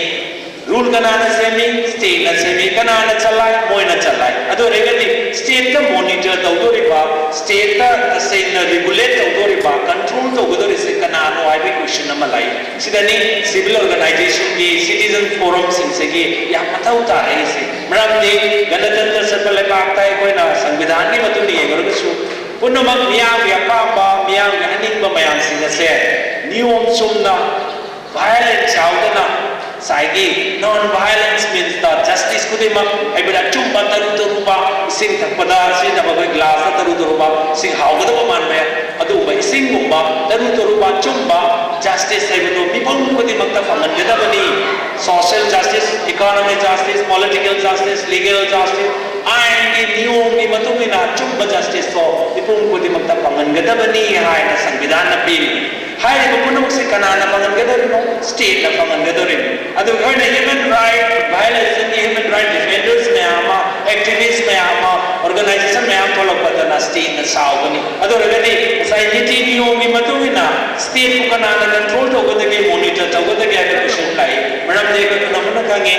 rule कनाना semi state ना semi कनाना चलाए मोय ना चलाए अदो रेगति state का मॉनिटर तौदोरिबा स्टेट का सेन रेगुलेट तौदोरिबा कंट्रोल तौगदोरि से कनानो आइबे क्वेश्चन नम लाई सिदनी सिविल ऑर्गेनाइजेशन की सिटीजन फोरम सिंसे की या पता उतारे से मरम दे गणतंत्र सर्कल पाक्ता है कोई ना संविधान की मतुनी है गरगसु पुनमक मियाम या पापा मियाम गहनिंग बमयाम सिंसे नियम सुमना वायलेंस आवदना साइगी non violence means the justice कुदिमा एबरा चुम्बा तरु तरुबा सिंग थपदा से जब कोई ग्लास तरु तरुबा सिंग हावगद मान में अदु बई सिंग गुम्बा तरु तरुबा चुम्बा जस्टिस है तो पीपल कुदिमा त फंगन गदा बनी social justice economic justice political justice legal justice आइन की नियम की मतुमिना चुम्बा जस्टिस तो पीपल कुदिमा त फंगन गदा बनी है ना संविधान न पी हाय रे पुनम से कनाना फंगन गदा नो स्टेट न फंगन गदा रे अदु होने human right violation human right defenders में आमा एक्टिविस्ट में आमा ऑर्गेनाइजेशन में आम थोड़ा पता स्टेट न सावगनी अदु रेगनी साइनिटी नियम की मतुमिना स्टेट को कनाना कंट्रोल तो गदे के मॉनिटर तो गदे के क्वेश्चन लाई मैडम देखो तो नमन कांगे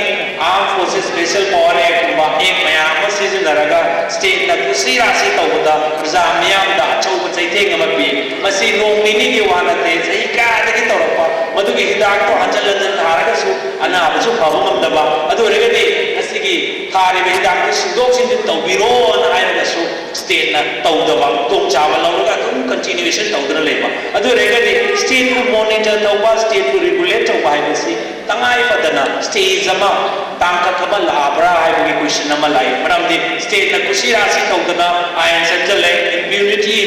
armed forces special power act बा एक मयाम से नरगा स्टेट न कुसी राशि तो गदा प्रजा मयाम दा चौ बचैते ngamapi masi nong nini ki wanate sai ka da ki torapa madu ki hidak to hanjal dan haraga su ana abu phaba ngamdaba adu regati asigi thare be hidak ki sindok sin tawbiro ana ayra su state na tawdaba tong chawa lawraga tum continuation tawdana leba adu regati state ku monitor tawba state ku regulate tawba hai basi tangai padana state ama tangka kaba labra hai bi question nama lai maram di state na kusi rasi tawdana ayan central immunity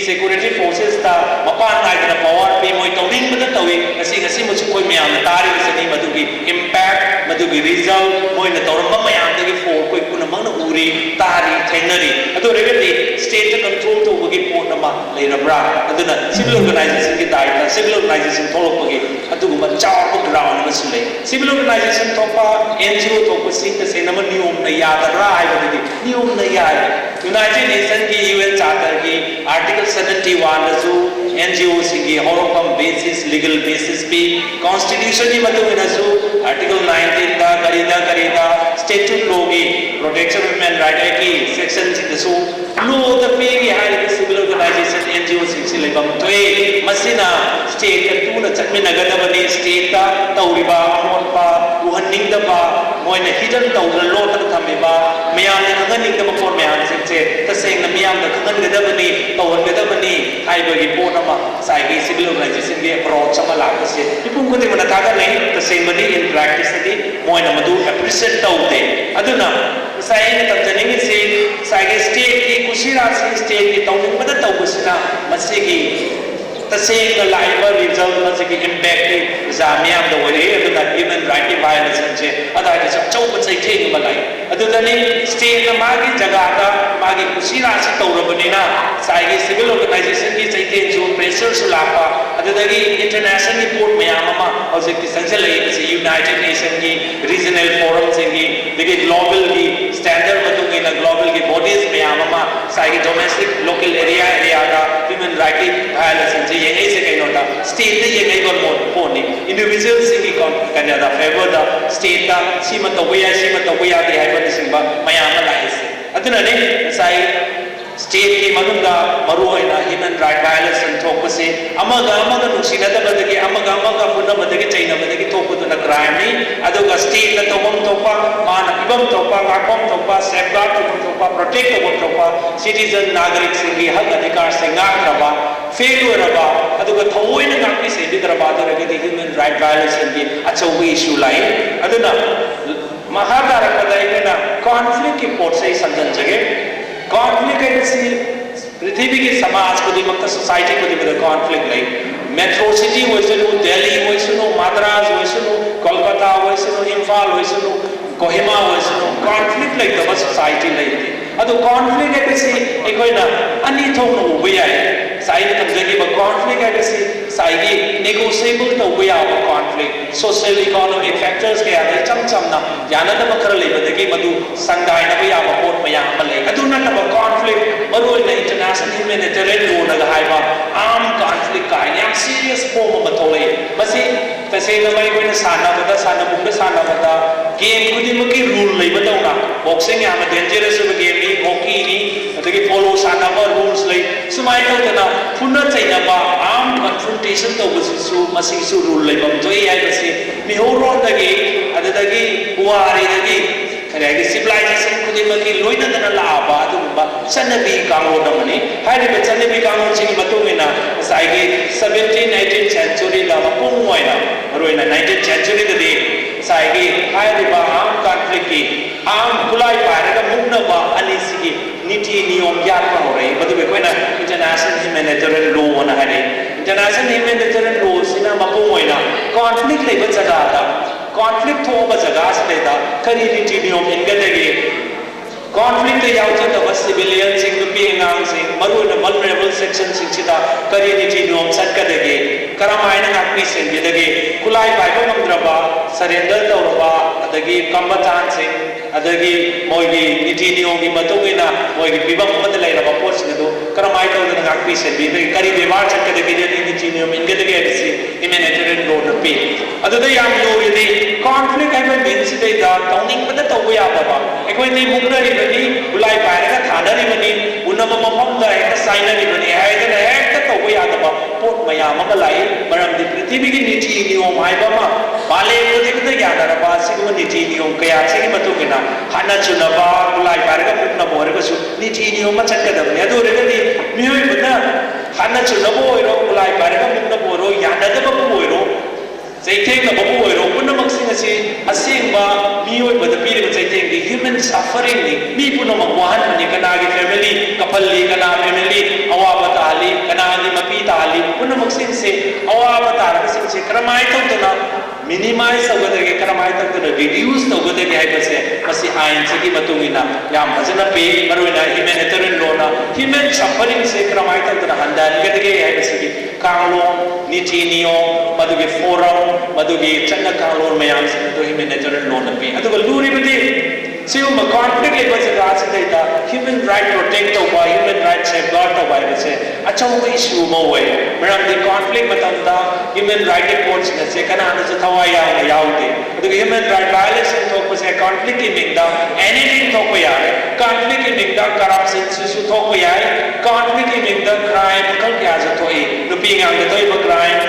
security forces ta mapan nai na power pe moi tawing bada tawi ngasi mu koi myam tari sani madugi impact madugi result moi na tawramba mayam de for koi punamang na uri tari thainari adu regati state control to bagi pot nama leirabra aduna civil organization ki daita civil organization tholopagi adu ma chaw ground ma sule civil organization thopa NGO thopa sing ta se nama niyom na yadra ai badi niyom na ya United Nations की UN charter की article 71 जो NGO singi horokam basis legal basis pi constitution ni matu inasu article 19 da karida statute law gi protection of human right ki section su law the pe gi hai civil organization NGO sing lebam toy masina state ka tu na chatmi nagadabani state ta tauriba amon pa uhanning da ba moina hidden tawra law ta thamiba miyam na nganing da for miyam se ta seng na miyam da khangan gadabani tawon gadabani hai ba gi pona ma sai gi civil organization gi approach sama la ka se ipum ko de mana ta ga nei ta seng bani in practice di moina madu appreciate tawde aduna sai ne ta janing se sai gi state ki kushira se state ki tawning bada tawbusina masigi tasing na live result masigi impact ki zamiyam da wari aduna human right violence je ada ji sab chau pa sai thing malai aduna ni state na magi jaga ta magi kusira si tawrabani na sai gi civil organization ki sai thing jo pressure su lapa aduna gi international report mayam ma object ki sanjal lai se united nation ki regional forum se gi dege global ki standard batu ki na global ki bodies mayam ma sai gi domestic local area da human right violence je ye se kai nota state ne ye kai gon mon ni individual singi kon kanya da favor da state da sima to we ya di hai ba simba mayam la ise aduna ne sai state ki manunda maru hoina human right violence and thokpase amaga nuksina da badagi amaga punna badagi chaina badagi thokpudu na crime ni aduga state na tobam thokpa mana ibam thokpa ngakom thokpa safeguard thokpa protect thokpa citizen nagarik singi hak adhikar se ngakraba failure raba aduga thoina ngakpi se bidraba da human right violence singi achaw issue lai aduna mahadara kadai na conflict ki port se sanjan jage conflict ऐसी पृथ्वी के समाज को दिमाग society को दिमाग conflict नहीं metro city वैसे लो दिल्ली वैसे लो मद्रास वैसे लो कोलकाता वैसे लो इम्फाल वैसे लो कोहिमा वैसे लो conflict नहीं तो बस society नहीं थी अतो conflict ऐसी एक कोई ना अन्य थोक नो उबिया है साइड तक जगह पर conflict ऐसी साइड negotiable तो उबिया हो conflict social economic factors के आधार चम ना याना तो मकर ले बदले मधु संदाय ना भी आप पोट में यहाँ मले अतो ना तब conflict मरोई ना international humanitarian law ना गहाई बा आम conflict का याम serious form में बतौले बसी तैसे ना भाई कोई ना साना बता game को दी मकी rule ले बताओ ना boxing यहाँ में dangerous हो game नी hockey नी अतः follow साना पर rules ले सुमाई तो तना पुनः चाहिए बा आम confrontation तो मसी सु rule ले बम तो ये है बसी मिहोरों दगे अदगी बुआरी दगी करेगी civilization को दी मकी लोइना तना लाभा तो बा चन्नबी कांगो नमनी हाय रे चन्नबी कांगो चिंग मतुंगे ना साइगे 17th-18th century ला मपुंगोई ना रोइना 19th century दे साइगे हाय रे बा आम conflict की आम कुलाई पारे का मुंगना बा अनिसिगी नीति नियम याद पर हो रही मतलब कोई ना international humanitarian law ना है international humanitarian law सिना मपुंगोई ना conflict ले बच जगह आता conflict हो बच जगह से लेता करी नीति नियम इनके देगे conflict ते याव चंद बस civilian सिंग दुपी इंगांग सिंग मरु न vulnerable section सिंग चिता करी नीति नियम सट कर देगे करमायन नापी सिंग देगे कुलाई बाइबल मंद्रबा surrender तोरबा अदगी कम्बतान सिंग अदगी मोगी नीति नियम की मतुंगिना मोगी विभम मत ले रबा पोस्ट ने तो करमाय तो न नापी सिंग देगे करी व्यवहार चट कर देगे नीति नियम इनके देगे ऐसे humanitarian law न पे अदुदे याम लो यदि conflict है पर बिन से दा टोनिंग पता तो वो याद बा एक कोई नहीं मुगना बनी बुलाई पाए का थाना नहीं बनी उन्नम मफम दा एक साइन नहीं बनी है इधर है तो वो याद बा पोट मयाम मलाई मरम दी पृथ्वी की नीति नियम आए बा बाले को देखते याद रबा सिगो नीति नियम कया से मतु के ना हाना चुनबा बुलाई पाए का पुटना बोरे को नीति नियम में चक्कर दबने तो रे दी मियोई बना हाना चुनबो ओरो बुलाई पाए का पुटना बोरो याद दबो बोरो Zaiting na babu oiro punna maksing asi asing ba mioi ba da pili ba zaiting di human suffering ni mi punna magwahan ni kana gi family kapalli kana family awa batali kana ni mapi tali punna maksing se awa batara sing se kramai to na minimize tawgadege kramai to na reduce tawgadege hai base masi ain se ki matungina yam bajana pe maroina humanitarian law na human suffering se kramai to na handan gadege hai base ki kanglo नीति नियम मधुगे forum मधुगे चन्ना कानून में आम से तो humanitarian law न पे अतुग लूरी बदे सिर्फ conflict ले बस राज से देता human right protect तो हुआ human right safeguard तो हुआ बसे achau issue mo way maram the conflict matamda human right reports na se kana na thawa yaute adu human right violence to ko se conflict in da anything to ko ya conflict in da corruption su to ko ya conflict in da crime kal kya ja to e rupi ngam de to crime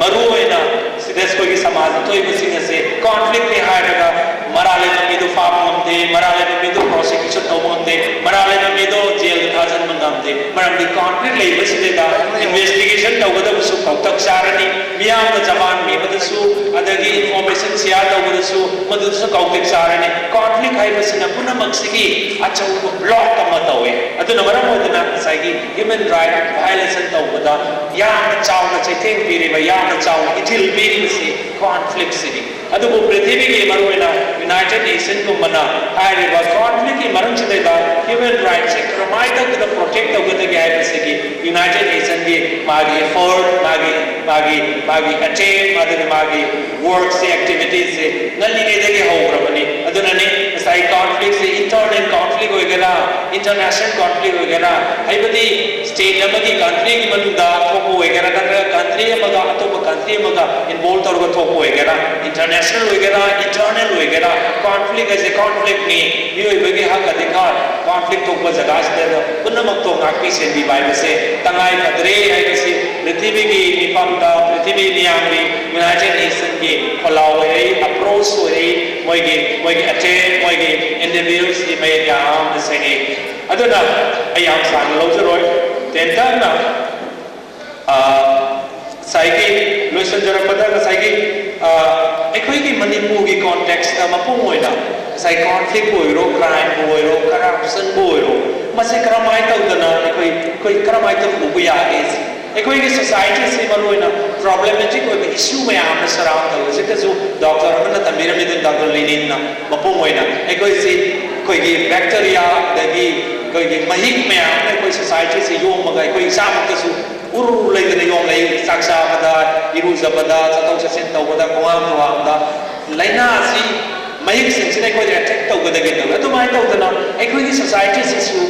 maru ena sides ko ki samaj to e sing se conflict ni hairaga marale na midu faap ngamde marale na midu prosecution to monde marale na midu jail thajan ngamde maram di conflict lei baside da investigation tawada su pautak sarani miyam da jaman mi badasu adagi information share tawada su madu su kautak sarani conflict hai basina puna maksigi achau block kama tawe aduna maram odana saigi human right violence tawada yam chawna chaiteng piri ba yam chawna itil piri si conflict city adu prithvi ke marwena United Nations ko mana hai ba conflict ki maram chide da human rights se provide to the protect of the guy basically United Nations ke magi effort magi attain magi work se activities se nalli ne de ke ho rabani aduna ne sai conflict se internal conflict hoigera international conflict hoigera hai badi state amagi country ki manuda thoko hoigera country amaga atopa country amaga involved torga thoko hoigera international hoigera internal hoigera conflict as a conflict ni yoi bagi hak adhikar conflict to ko jaga se da punamak to ngakpi se di bai se tangai padre hai se prithvi ki nipam da prithvi niyamri United Nations ki kholau hai approach hai moi ge attain moi ge individuals ki mai yam se ni aduna ayam sang lo jaroi tenta na saigi loisan jara pada ka saigi ekhoi ki manipur ki context ta mapung oida sai conflict boiro crime boiro corruption boiro mase karamai taudana ekhoi karamai ta buya is ekhoi ki society se maloina problematic oi issue me am surround ta se ka jo doctor amana tamira me doctor lenin na mapung oida ekhoi si koi ki bacteria da gi koi ki mahik me am ekhoi society se yom ma ga ekhoi sam ta su uru lai da yom lai saksa bada iru zabada satau sasin tau bada koam koam da laina si mahik sing sine ko attack tau bada ge da to mai tau da na ekhoi ki society se su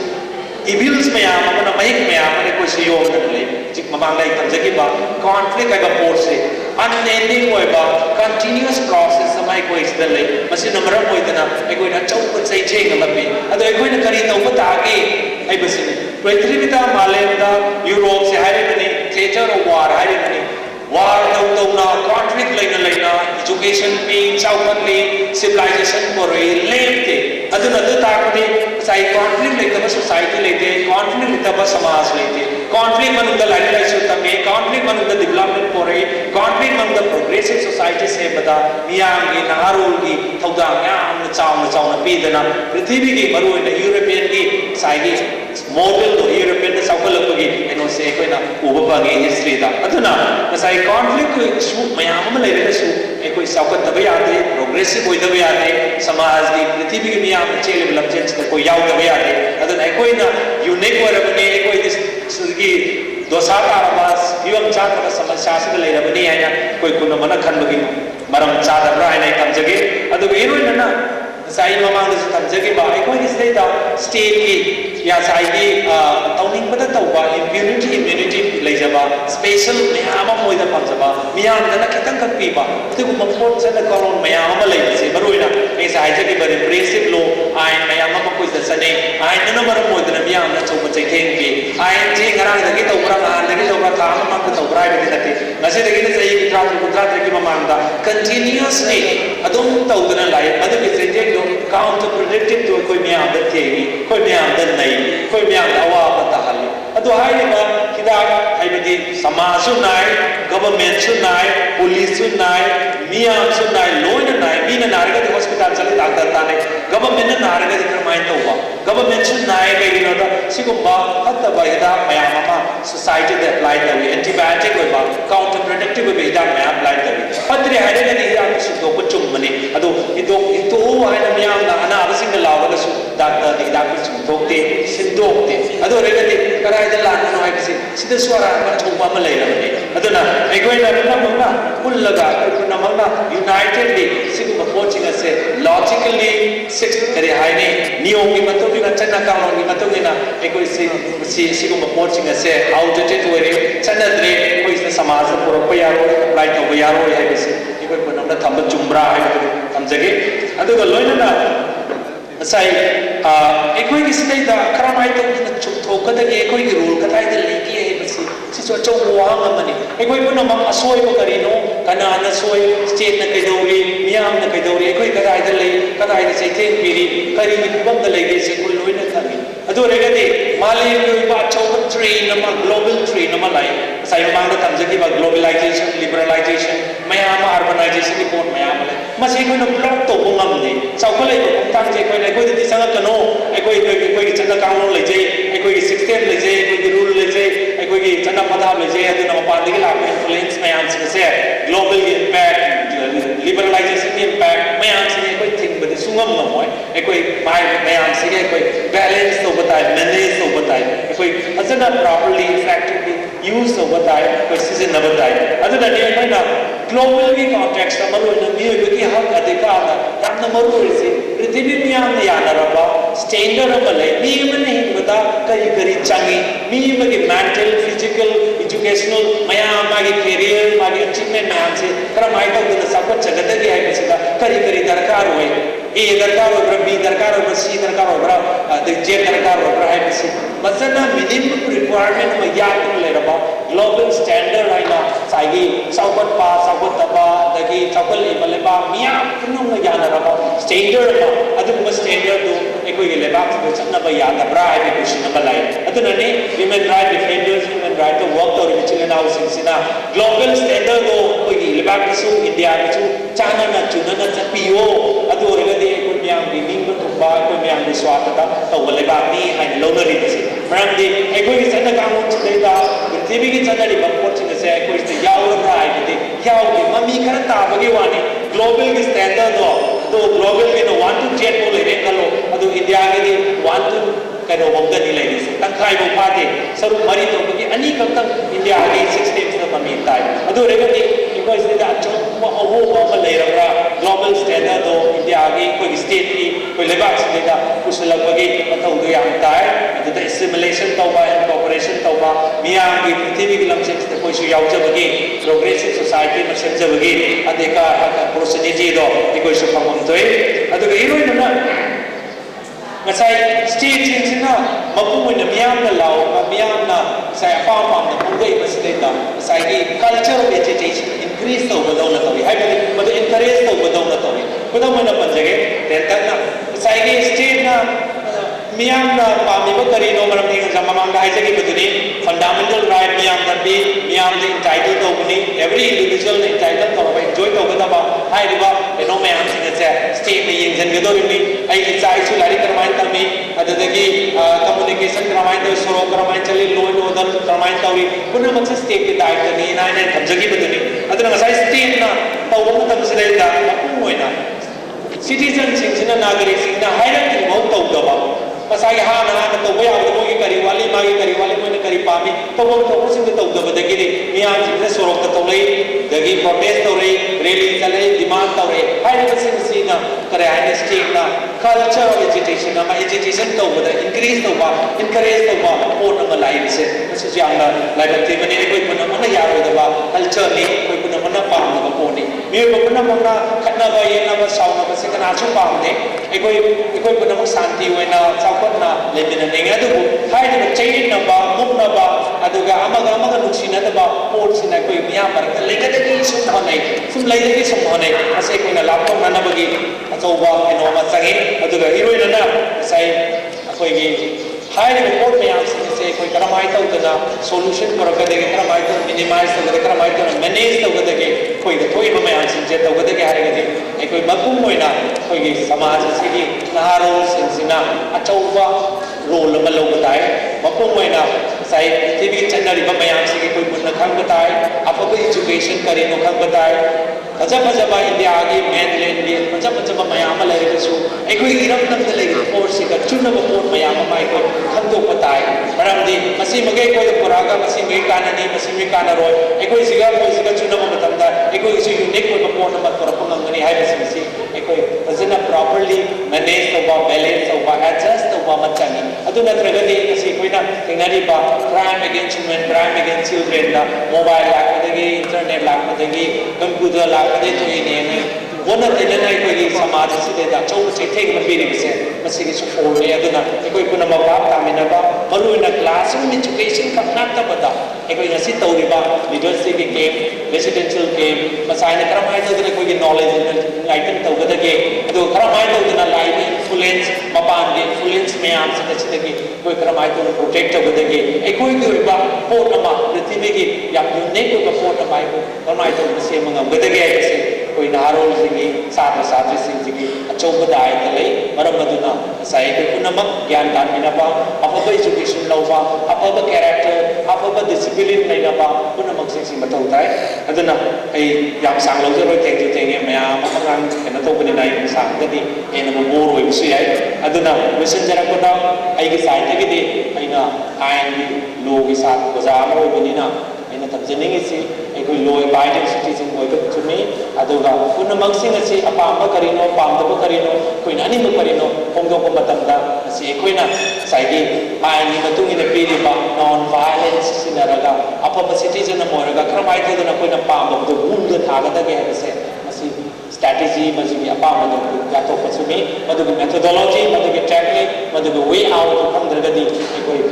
evils me am amana mahik me am ne ko se yom da le chik mamang lai tam jagi ba conflict ai ba force se unending oi ba continuous process samai ko is da le masi namra ko itana ekhoi na chau ko sai cheng la pe ado ekhoi na kari tau ba ta ge ai basine Prithvita Malayanda Europe se hari bani theater of war hari bani war tau na conflict laina education being chaukat civilization pore late aduna ta ko sai conflict laita society laite conflict laita samaj laite conflict manu the life issue tame conflict manu the development pore conflict manu the progressive society se bada miyam gi naharul gi thauda yam chauna pidana prithvi gi maru in European gi sai gi model to European the saukalapagi eno se koina uba bagi history da aduna sai conflict issue mayam ma leire su ekoi saukat da yate progressive oi da yate samaj gi prithvi gi miyam chele development da koi yau da yate aduna ekoi na unique warabane ekoi this gi dosata arabas yom chakra samasya se leire bani aya koi kuna mana khan bagi maram chada bra ai tamjage adu ero na sai mamang da tamjage ba ekoi ni state da state ki ya sai gi tawning bada tawba immunity leijaba special miyama moida pamjaba miyam da kitang kak pi ba tigu mapot sa na kolon miyama leise se baruina e sai jagi bare impressive law ai miyama ma koi da sane ai na mara moida na miyam na chau chai theng pi ai je ngarang da gi tawra na da gi tawra ka ma ka tawra ai da te nase da gi sai kutra ki mamang da continuously adum tawdana lai adu ki se je do counter predictive to koi miyam da the koi miyam da nai koi miyam awa pata hali adu hai ba hidak hai bidi samaj su nai government su nai police su nai miyam su nai loina nai mina narga de hospital chali doctor ta ne government na narga de kramai to wa government su nai ke ino da sigumba hatta ba hidak mayam ma society de apply da antibiotic oi ba counter predictive be hidak ma apply da patri hai de ni hidak su do ko chum mani adu ito hai na miyam na ana abasing la wa su doctor de hidak su thokte sin dokte adu re ꯀꯗꯥꯏꯗ ꯂꯥꯟꯕꯅꯣ ꯍꯥꯏꯕꯁꯤ ꯁꯤꯗꯁꯨ ꯑꯔꯥꯟꯕ ꯑꯆꯧꯕ ꯑꯃ ꯂꯩꯔꯕꯅꯤ ꯑꯗꯨꯅ ꯑꯩꯈꯣꯏꯅ ꯄꯨꯝꯅꯃꯛꯅ ꯄꯨꯜꯂꯒ ꯑꯩꯈꯣꯏ ꯄꯨꯝꯅꯃꯛꯅ ꯌꯨꯅꯥꯏꯇꯦꯗꯂꯤ ꯁꯤꯒꯨꯝꯕ ꯄꯣꯠꯁꯤꯡ ꯑꯁꯦ ꯂꯣꯖꯤꯀꯦꯜꯂꯤ ꯀꯔꯤ ꯍꯥꯏꯅꯤ ꯅꯤꯌꯣꯝꯒꯤ ꯃꯇꯨꯡ ꯏꯟꯅ ꯆꯠꯅ ꯀꯥꯡꯂꯣꯟꯒꯤ ꯃꯇꯨꯡ ꯏꯟꯅ ꯑꯩꯈꯣꯏ ꯁꯤꯒꯨꯝꯕ ꯄꯣꯠꯁꯤꯡ ꯑꯁꯦ ꯑꯥꯎꯠꯗꯦꯇꯦꯗ ꯑꯣꯏꯔꯦ ꯆꯠꯅꯗ꯭ꯔꯦ ꯑꯩꯈꯣꯏꯁꯤꯅ ꯁꯃꯥꯖꯗ ꯄꯨꯔꯛꯄ ꯌꯥꯔꯣꯏ ꯑꯦꯄ꯭ꯂꯥꯏ ꯇꯧꯕ ꯌꯥꯔꯣꯏ ꯍꯥꯏꯕꯁꯤ ꯑꯩꯈꯣꯏ ꯄꯨꯝꯅꯃꯛꯅ ꯊꯝꯕ ꯆꯨꯝꯕ꯭ꯔꯥ ꯍꯥꯏꯕꯗꯨ ꯊꯝꯖꯒꯦ ꯑꯗꯨꯒ ꯂꯣꯏꯅꯅ ꯉꯁꯥꯏ ꯑꯩꯈꯣꯏꯒꯤ ꯁꯤꯗꯩꯗ ꯀꯔꯝꯍꯥꯏꯅ ꯇꯧꯗꯅ ꯆꯨꯝꯊꯣꯛꯀꯗꯒꯦ ꯑꯩꯈꯣꯏꯒꯤ ꯔꯨꯜ ꯀꯗꯥꯏꯗ ꯂꯩꯒꯦ ꯍꯥꯏꯕꯁꯤ ꯁꯤꯁꯨ ꯑꯆꯧꯕ ꯋꯥꯍꯪ ꯑꯃꯅꯤ ꯑꯩꯈꯣꯏ ꯄꯨꯝꯅꯃꯛ ꯑꯁꯣꯏꯕ ꯀꯔꯤꯅꯣ ꯀꯅꯥꯅ ꯁꯣꯏ ꯁ꯭ꯇꯦꯠꯅ ꯀꯩꯗꯧꯔꯤ ꯃꯤꯌꯥꯝꯅ ꯀꯩꯗꯧꯔꯤ ꯑꯩꯈꯣꯏ ꯀꯗꯥꯏꯗ ꯂꯩ ꯀꯗꯥꯏꯗ ꯆꯩꯊꯦꯡ ꯄꯤꯔꯤ ꯀꯔꯤꯒꯤ ꯐꯤꯕꯝꯗ ꯂꯩꯒꯦꯁꯦ ꯑꯩꯈꯣꯏ ꯂꯣꯏꯅ ꯈꯪꯉꯤ ꯑꯗꯨ ꯑꯣꯏꯔꯒꯗꯤ मालयम अचौब ट्रेन ग्लोबल ट्रेन ꯉꯁꯥꯏ ꯃꯃꯥꯡꯗ ꯊꯝꯖꯈꯤꯕ ग्लोबलाइजेशन लिबरलाइजेशन मैम अर्बनाइजेशन की पोट मैम मसी अखोइना ब्लॉक तौब ngamde चौखलैब खोंगथांजे अखोइना अखोइदि संगकनो अखोइ चन्ना कानून लेजे अखोइ सिस्टम लेजे अखोइ रूल लेजे अखोइ चन्ना पदाब लेजे अदुना मपानदगि लाप इन्फ्लुएंस मैम से ग्लोबल इम्पैक्ट लिबरलाइजेशन की इम्पैक्ट मैम से अखोइ थिंगबदि सुंगम नमोय अखोइ माइ मैम से अखोइ बैलेंस तौब ताइ मैनेज तौब ताइ अखोइ फजना प्रॉपर्ली इफेक्टिवली यूज तौब ताइ अखोइ सिजनब ताइ अदुनानि अखोइना ग्लोबल की कॉन्टेक्स्ट अमरोइना मियोइबगि हक अधिकार यामना मरुओइसे पृथ्वी मियामना यानरबा स्टैंडर्ड अमा लै मी अमना हिंबदा करी करी चांगी मी अमगे मेंटल फिजिकल एजुकेशनल मयाम मागी कैरियर मागी अचीवमेंट मयाम से करमाय तौदना सापट जगदगी हाइबसिदा करी करी दरकार होय ए दरकार होब्रा बी दरकार होब्रा सी दरकार होब्रा जे दरकार होब्रा हाइबसि मसना मिनिमम रिक्वायरमेंट मा यातन लेरबा ग्लोबल स्टैंडर्ड हाइना साइगी साउपट पा साउपट तबा दगी चौकल लेबा मिया पुनम यानरबा स्टैंडर्ड मा अदुम स्टैंडर्ड दो एकोइ लेबाक दो चन्नबा यादब्रा हाइबे क्वेश्चन नंबर लाई अदुननि human right defenders human right तो वर्क तौर बिचिन नाउ सिंसिना ग्लोबल स्टैंडर्ड दो कोइ लेबाक सु इंडिया बिचु चाना चुनना चपियो अदु ओरगदि एकोइ मियाम बि निंग तुबा एकोइ मियाम बि स्वागत तौब लेबाकनी हाइन लोनरि बसि मरमदि एकोइ चन्ना कानून छिदैदा पृथ्वी की चन्नरि बपोचिन से एकोइ से यावरा हाइबदि यावदि ममी खर ताबगे वानी ग्लोबल की स्टैंडर्ड दो ग्लोबल के 1 to 10 बोले रे कलो अदु इंडिया के 1 to कनो वंगदि लेसे तंखाइ बो फादे सरु मरी तो बगे अनि कतंग इंडिया के 6 टेम्स द ममी ताइ अदु रेगदि इकोइ से दा चो अहो ब लेरबरा ग्लोबल स्टैंडर्ड दो इंडिया के कोई स्टेट की कोई लेबाक से दा कुशलबगे मतौ दो याम ताइ अदु द एसिमिलेशन तौबा इनकॉर्पोरेशन तौबा मियाम की पृथ्वी की लमसे से कोई सु यावजबगे प्रोग्रेसिव सोसाइटी में सेमजबगे अदेका प्रोसेनिजी दो इकोइ सु फमम तोय अदु इरोइना ngasai state sina mapumoina miyamna lawa miyamna sai apam pungai basideta sai gi culture vegetation increase to badawna tawi haibadi madu encourage to badawna tawi badawna panjage tentakna sai gi state na miyamna pamiba karino maram ni jamamanga haijagi baduni fundamental right miyam darbi miyam the entitled to buni every individual entitled to ba enjoy to badaba haiba eno miyam singa se state ni yengjan gedorimi ai ki chai su lari karmai tami adadagi communication karmai to soro karmai chali law and order karmai tawi punna maksa state ki daitwa ni na na thamjagi baduni aduna ngasai state na tawba tamsida da apumoina citizen singina nagari singna hierarchy mau tawdaba masai ha na to boya mo ki kari wali mo ne kari pami to bo to sing to tawdaba dagi miyam sing se soro ka tawlai dagi protest tawlai rally chalai demand tawlai hierarchy sing sina kare ai state na culture of education ama education to bada increase to ba encourage to ba port ama life se masi jangna life te mane koi puna mana yaro da ba culture ni koi puna mana pa na ba ni me ba puna mana khatna ba ye na ba saw na ba se kana chu pa ne koi puna ma santi we na chawpat na le bin ne nga du hai da chain na ba muk na ba aduga amaga nuksi na da ba port sina koi miya par ka le ka de sum thonai sum lai de sum thonai ase koi na laptop na ba gi achauba eno ma changi अदुगा इरोइना Sai अखोइगी हाइरिबा pot मयाम से कोई करमाइ तौदना solution परकदेगे करमाइ तो minimise तौदगे करमाइ तो manage तौदगे कोई थोइब मयाम सिंजे तौदगे हारिगदि कोई मकुम होइना कोई समाज सिगी नहारो सिंसिना अचौबा role अमा लौबताय मकुम होइना साइ TV channel मयाम सिगी कोई पुन्ना खंगबताय अफब एजुकेशन करिनो खंगबताय फजब इंडिया की मेनलैंड की फजब मैम लेरगसु अखोई इरम नमद लेगे पोर्ट से चुनब पोर्ट मैम खंदोप ताई मरमदी masi magai koi puraga masi magai kanani masi magai kanaroi ekoi siga koi siga chunama matamda ekoi isi unique koi bapon nama korapang angani hai masi ekoi fazana properly manage tawba balance tawba adjust tawba machani adu natragadi kasi koi na tingnari ba crime against women crime against children da mobile lakadagi internet lakadagi computer lakadagi to ini one of the Nike Samaj Sida, Joe take the feeling said, Message for me, Aduna, Equipuna, Taminaba, Maru in a classroom education, Kapnata Bada, Equinasito Riba, University game, residential game, Masana Karamaito, the Equin knowledge and enlightened over the game, the Karamaito in a live influence, Mapan, influence Mayams and the Chitaki, Karamaito protect over the game, Equin Riba, Portama, the Timigi, Yapu, of Portama, Karamaito, the same with the game. कोई नारोल सिंगी साथ साथ सिंगी अचौब दाय तले मरम मधुना साई के पुनमक ज्ञान दान मिनपा अपब education लौबा अपब character अपब discipline लेनपा पुनमक सिंगी मतौ ताय अदुना ए याम सांग लौजे रोय तेंगे मया मपंगान केना तोबनि नाय सांग ददि एन मोर होय बिसु याय अदुना मिशन जरकना आई के साइड के आइना आइन लो के साथ बजा होय बनिना ina tamjening isi ekoi law abiding citizen hoy ka chumi aduga punamak sing asi apamba karino pamdaba karino koina ani mu karino hongdo ko matamda asi ekoina saidi aini matung ina piri ba non violence sinaraga apaba citizen moraga kramai to na koina pamba do bunda thaga da ge hase asi strategy majugi apamba do ya to chumi madugi methodology madugi technique madugi way out kamdragadi ekoi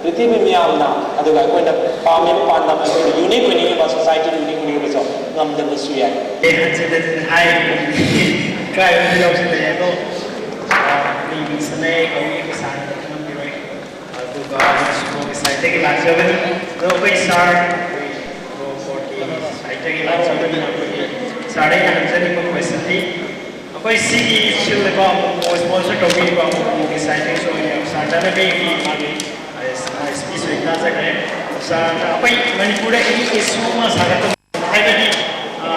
पृथ्वी में आमना अदुगा कोई न पामे पांडा में कोई unique बनी है society unique बनी है तो गम दम सुया ये हंसे दे हाई काय में लोग से ये तो लीविंग सने कोई के साथ हम भी रहे अदुगा सुबह के साइड के लास्ट जगह तो कोई सार वो 40 साइड के लास्ट जगह सारे हंसे ने कोई क्वेश्चन थी कोई सी की चिल का स्पॉन्सर टॉपिक का के साइड के सो ये सादा में भी आगे speech with Nazare. So, Manipura is Suma Sarata, Heavy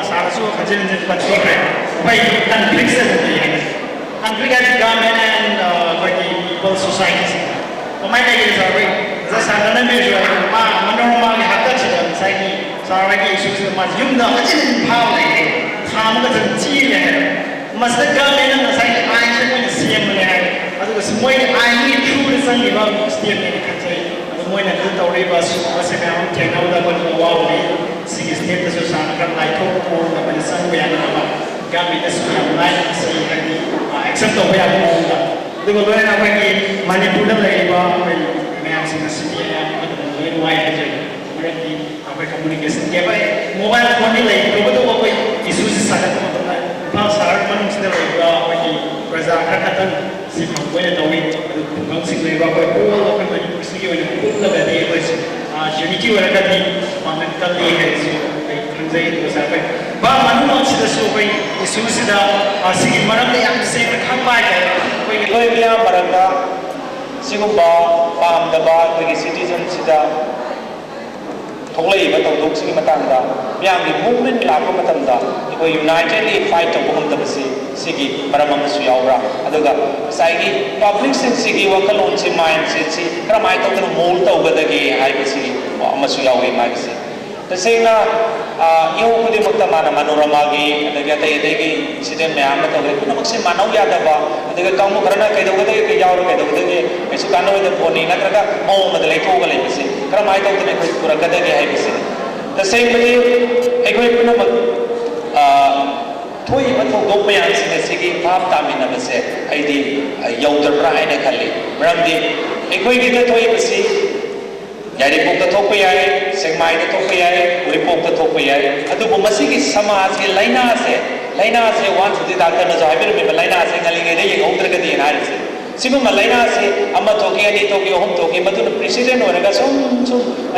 Sarasu, Hajin, but secret. By conflicts and conflict government and people society. My ideas are the Sarana measure, Manorama Hatachi, Sagi, Saraki issues much young, the Hajin power, Hamas and Chile. Must the government and the side I CM otherwise, I need true reason about Steve in the country. Moina tu tauri basu masa kami tengah udah berjuang ni, sih setiap sesuatu kan lain tu pun dapat disangkut yang nama kami sesuatu lain sih kami accept tu yang mana. Dengan mana apa ni Manipur dah lagi bah, memang sih nasi yang ada luar aja. Berarti apa komunikasi dia apa mobile phone ni lagi, tu betul apa isu sangat tu betul lah. Pas saat mana mesti lagi apa ni perasaan kata si pembuat tahu tentang si lagi apa apa Manipur sih yang लगा दिए बस unity वाला का भी मानक का लिए है इसे कंजे तो सारे बा मालूम है सिद्ध सो कोई इशू सिद्धा आसिक मरम ले हम से खम पाए कोई कोई भी हम मरंगा सिगुम्बा पाम दबा कोई सिटीजन सिद्धा थोड़े ही बताओ लोग सिंह मतंगा यहाँ की मूवमेंट लाखों मतंगा कोई यूनाइटेडली फाइट तो बहुत तब से सिगी परमंग सुयावरा अदुगा साइगी पब्लिक सिंह वकल उन से माइंड से क्रमाई तो उन्हें मोल तो उगदगे हाई बसिगी मसुयावे माइंड से तसेना यो कुदी मुक्ता माना मनोरमा की अदगे अतई इंसिडेंट में आम तो कुछ मुक्से मानव यादवा अदगे कामु करना कई दोगदगे कई यावर कई दोगदगे ऐसे कानों में फोनी न करका मौ मदले तो गले बसे क्रमाई तो उन्हें कुछ पूरा कदगे हाई बसे तसेंगली एक कोई पुनः थोड़ी बंदों दो बयान से कि भाव तामिना बसे आईडी यौतर प्राय ने खाली मरमदी एक कोई किधर थोड़ी बसी यारी पोक तो थोप यारे सेगमाई तो थोप यारे उरी पोक तो थोप यारे अदु बुमसी की समाज के लाइना से वन सुधी डॉक्टर न जाए बिर में लाइना से गली गए ये उतर के दिए नारी से सिगु मलाइना से अम्मा थोके अनि थोके हम थोके मधु प्रेसिडेंट होरेगा सुम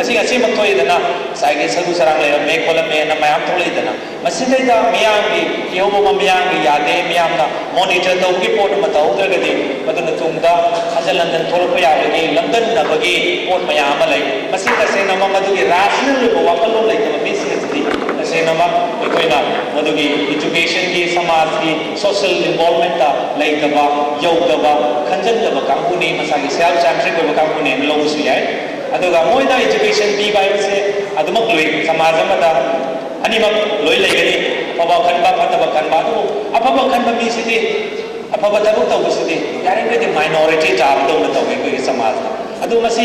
असी मत इदना साइगे सगु सरंग ले मे कोलम में न मयाम थोले इदना मसिदैदा मियाम की योबो ममियाम की यादे मियाम ना मॉनिटर तो की पोट मत उतर के दे मधु न तुमदा हजल लंदन थोलप याबगे लंदन नबगे पोट मयाम लै मसि तसे न मधु की राशनल वकलो लै त मिसि तसे न कोइना मधु की एजुकेशन की समाज की सोशल इन्वॉल्वमेंट लै दबा यौ दबा खंजन दबा कांगुनी मसा की सेल्फ सेंट्रिक दबा कांगुनी लो सुयाय ꯑꯗꯨꯒ ꯃꯣꯏꯗ ꯏꯖꯨꯀꯦꯁꯟ ꯄꯤꯕ ꯍꯥꯏꯕꯁꯦ ꯑꯗꯨꯃꯛ ꯂꯣꯏ ꯁꯃꯥꯖ ꯑꯃꯗ ꯑꯅꯤꯃꯛ ꯂꯣꯏ ꯂꯩꯒꯅꯤ ꯑꯐꯕ ꯈꯟꯕ ꯐꯠꯇꯕ ꯈꯟꯕ ꯑꯗꯨꯕꯨ ꯑꯐꯕ ꯈꯟꯕ ꯃꯤꯁꯤꯗꯤ ꯑꯐꯕ ꯊꯕꯛ ꯇꯧꯕꯁꯤꯗꯤ ꯌꯥꯔꯤꯈꯩꯗꯤ ꯃꯥꯏꯅꯣꯔꯤꯇꯤ ꯆꯥꯕꯗꯧꯅ ꯇꯧꯋꯤ ꯑꯩꯈꯣꯏꯒꯤ ꯁꯃꯥꯖꯗ ꯑꯗꯨ ꯃꯁꯤ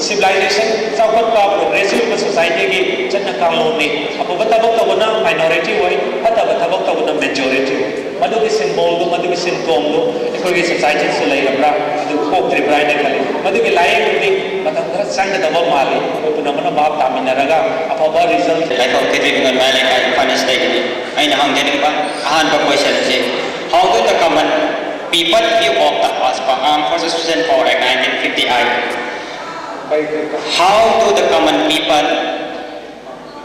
ꯁꯤꯚꯤꯂꯥꯏꯖꯦꯁꯟ ꯆꯥꯎꯈꯠꯄ ꯄ꯭ꯔꯣꯒ꯭ꯔꯦꯁꯤቭ ꯑꯣꯏꯕ ꯁꯣꯁꯥꯏꯇꯤꯒꯤ ꯆꯠꯅ ꯀꯥꯡꯂꯣꯟꯅꯤ ꯑꯐꯕ ꯊꯕꯛ ꯇꯧꯕꯅ ꯃꯥꯏꯅꯣꯔꯤꯇꯤ ꯑꯣꯏ ꯐꯠꯇꯕ ꯊꯕꯛ ꯇꯧꯕꯅ ꯃꯦꯖꯣꯔꯤꯇꯤ ꯑꯣꯏ ꯃꯗꯨꯒꯤ ꯁꯤꯝꯕꯣꯜꯗꯨ ꯃꯗꯨꯒꯤ ꯁꯤꯟꯊꯣꯝꯗꯨ ꯑꯩꯈꯣꯏꯒꯤ ꯁꯣꯁꯥꯏꯇꯤꯁꯨ ꯂꯩꯔꯕ꯭रा ꯑꯗꯨ ꯀꯣꯛꯇ꯭ꯔꯤꯕ꯭ꯔꯥ ꯍꯥꯏꯅ ꯈꯜꯂꯤ ꯃꯗꯨꯒꯤ ꯂꯥꯏꯌꯦꯡꯗꯨꯗꯤ ꯃꯇꯝ ꯈꯔ ꯆꯪꯒꯗꯕ ꯃꯥꯜꯂꯤ ꯑꯩꯈꯣꯏ ꯄꯨꯝꯅꯃꯛꯅ ꯚꯥꯞ ꯇꯥꯃꯤꯟꯅꯔꯒ ꯑꯐꯕ ꯔꯤꯖꯜ ꯂꯥꯏꯐꯥꯎ ꯇꯤꯗ꯭ꯔꯤꯕ ꯃꯥꯏ ꯂꯩꯀꯥꯏ ꯐꯥꯔꯅꯤꯁꯇꯒꯤꯅꯤ ꯑꯩꯅ ꯍꯪꯖꯅꯤꯡꯕ ꯑꯍꯥꯟꯕ ꯀꯣꯏꯁꯟꯁꯦ ꯍꯥꯎ ꯗꯨ ꯗ ꯀꯃꯟ people view of the Armed Forces Prison Power Act 1958? How do the common people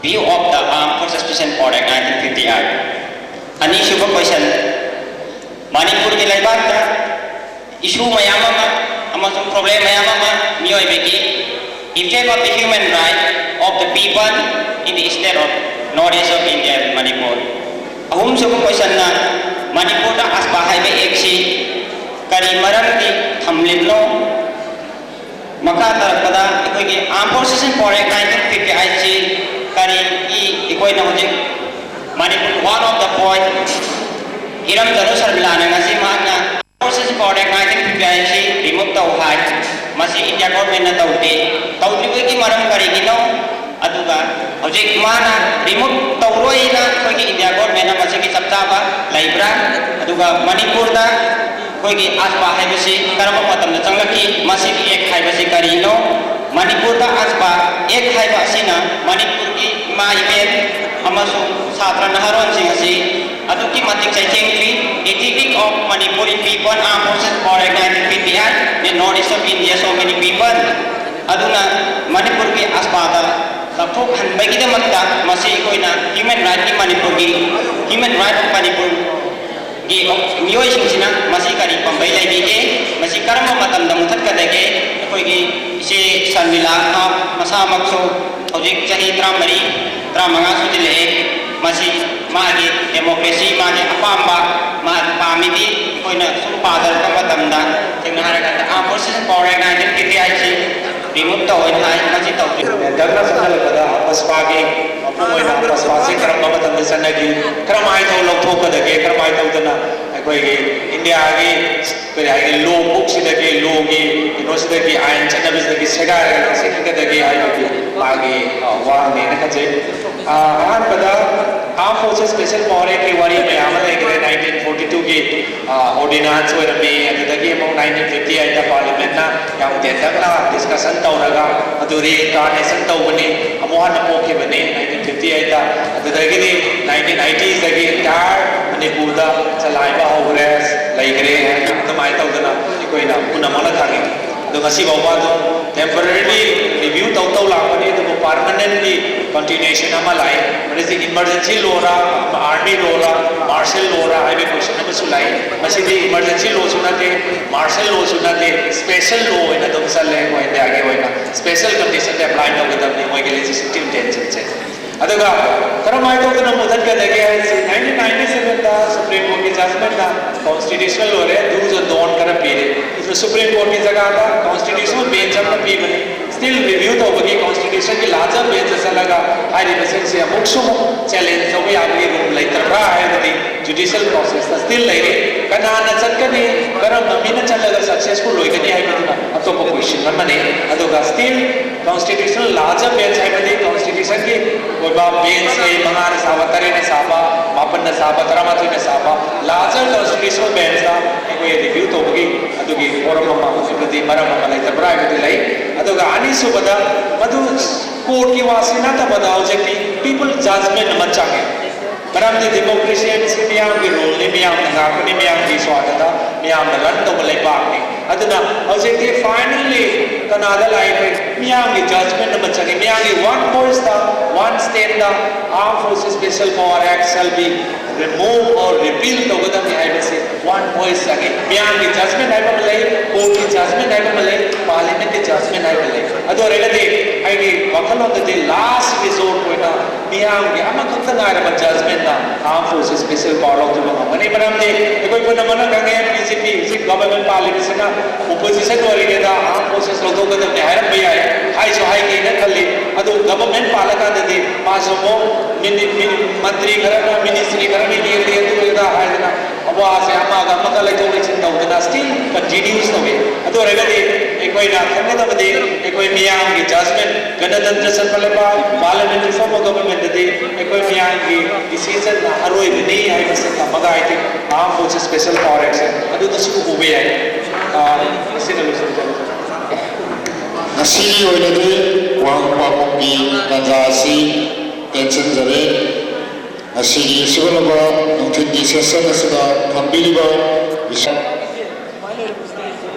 view of the Armed Forces Prison Power Act 1958? Anisuba question. Manipur ki laibata issue mayama amasung problem mayama miyoi beki effect of the human right of the people in the state of northeast of India and Manipur. Ahum suba question na Manipur da aspa haibe ekshi kari maram ki thamlibno maka tarakada ikoi Armed Forces Power Act 1958 chi kari ikoi na hojik Manipur one of the point Iram Daru Sarbilana ngasi mahna Forces Power Act 1958 chi remove tau hai masi India government na tauti ki maram kari gino aduga hojik mana remove tauroi na koi India government na masi ki saptaba laibra aduga Manipur da koi aspa hai basi karama matam na changlaki masi ki ek hai basi karino Manipur da aspa ek hai basina Manipur ki ma iben amasu satra naharon sing asi aduki matik chai chengri ethic of Manipuri people Armed Forces Power Act 1958 in northeast of India so many people aduna Manipur ki aspa da lapthok hanbai ki damakta masi koina human right ki Manipur ki human right of Manipur ki miyoi singsina masi kari pambai lai bi ke masi karama matam da muthat ka dege koi ki ise sanmila masa makso hojik chahi 34 su dile masi magi democracy magi apamba ma pamidi koina sum padar ka matam da thengna haraga Armed Forces Power Act 1958 remove to hoin hai masi tau dagna sangalakada apaspa gi apumoina apaspa se karamba matam da sanagi karamai tau lokthok da ge karamai tau dana koi India gi koi ai law book sida ge law gi sida gi ain chanabi sida gi sega se ki da ge ai gi magi wa ne na ka je ahan pada Armed Forces Special Power Act ki wari me amala ge 1942 ki ordinance oi rabi adagi among 1958 da parliament na yang dedakna discussion tawraga aduri reincarnation tawbani amohan na poke bane 1958 da adagi 1980s dagi entire Manipur da chalaiba hogre laigre tamai tawdana ikoina punamala thangi do ngasi bawa do temporarily review taw la bani do permanently continuation ama lai but emergency law ra army law ra martial law ra ai question ama sulai masi di emergency law sunate martial law sunate special law ina do sale ko inde age hoina special condition de apply to the legislative intention che aduga karamai to na mudan ka dege 1997 da Supreme Court ki judgment da constitutional law re do's and don't kara period if Supreme Court ki jagah da constitutional bench apna pe bani still review to bagi constitution ki larger bench asa laga high represent se amuksu challenge so bhi aapki room lai tarra hai the judicial process da still lai re kana na chatkani karam namina chalaga successful loi kani hai baduna atopa question mane aduga still constitutional larger bench hai bani constitution ki koiba bench se mangana saba tare na saba mapan na saba taramatu na saba larger constitutional bench da ko ye review to bagi adugi forum ma usipati maram ma lai tarra hai bani lai aduga ani subada madu court ki wasina ta bada object people judgment ma change maram de democracy and miyam ki role ni miyam na ko ni miyam ki swatata miyam na lan to balai ba ni aduna object finally kanada lai miyam ki judgment ma change miyam ki one voice da one state da Armed Forces Special Power Act shall be remove or repeal to goda mi ai se one voice age miyam ki judgment ai ba lai court ki judgment ai ba lai parliament ki judgment ai ba lai adu regade ai ki wakal of the last resort ko na मियाम के अमा खक्त नायरब judgement ना armed forces special power of the मनी मरमदे कोई कोई नमन गंगे बीजेपी इसी गवर्नमेंट पार्लियामेंट से ना ओपोजिशन वाले दा आर्म फोर्सेस लोगों को तो हायर भी आए हाई सो हाई के न खली अदो गवर्नमेंट पालका दे मासमो मंत्री करना मिनिस्ट्री करना ये तो दा हाय ना अब आसे अमागा मका लेतो लेचिन तौदना स्टिल कंटिन्यूस तवे अदो रगदे एकोई ना खंगे तबदे एकोई मियाम के जजमेंट गणतंत्र संपलबा पार्लियामेंट्री फॉर्म ऑफ गवर्नमेंट दे एकोई मियाम के डिसीजन ना अरोय बनी है बस तमगा I think armed forces special power action अदो तो सुबु उबे है सिने लोसन Asili oilade wang papungi nanjasi tension jare asili sibalaba nungthindi session asida thambiriba bisa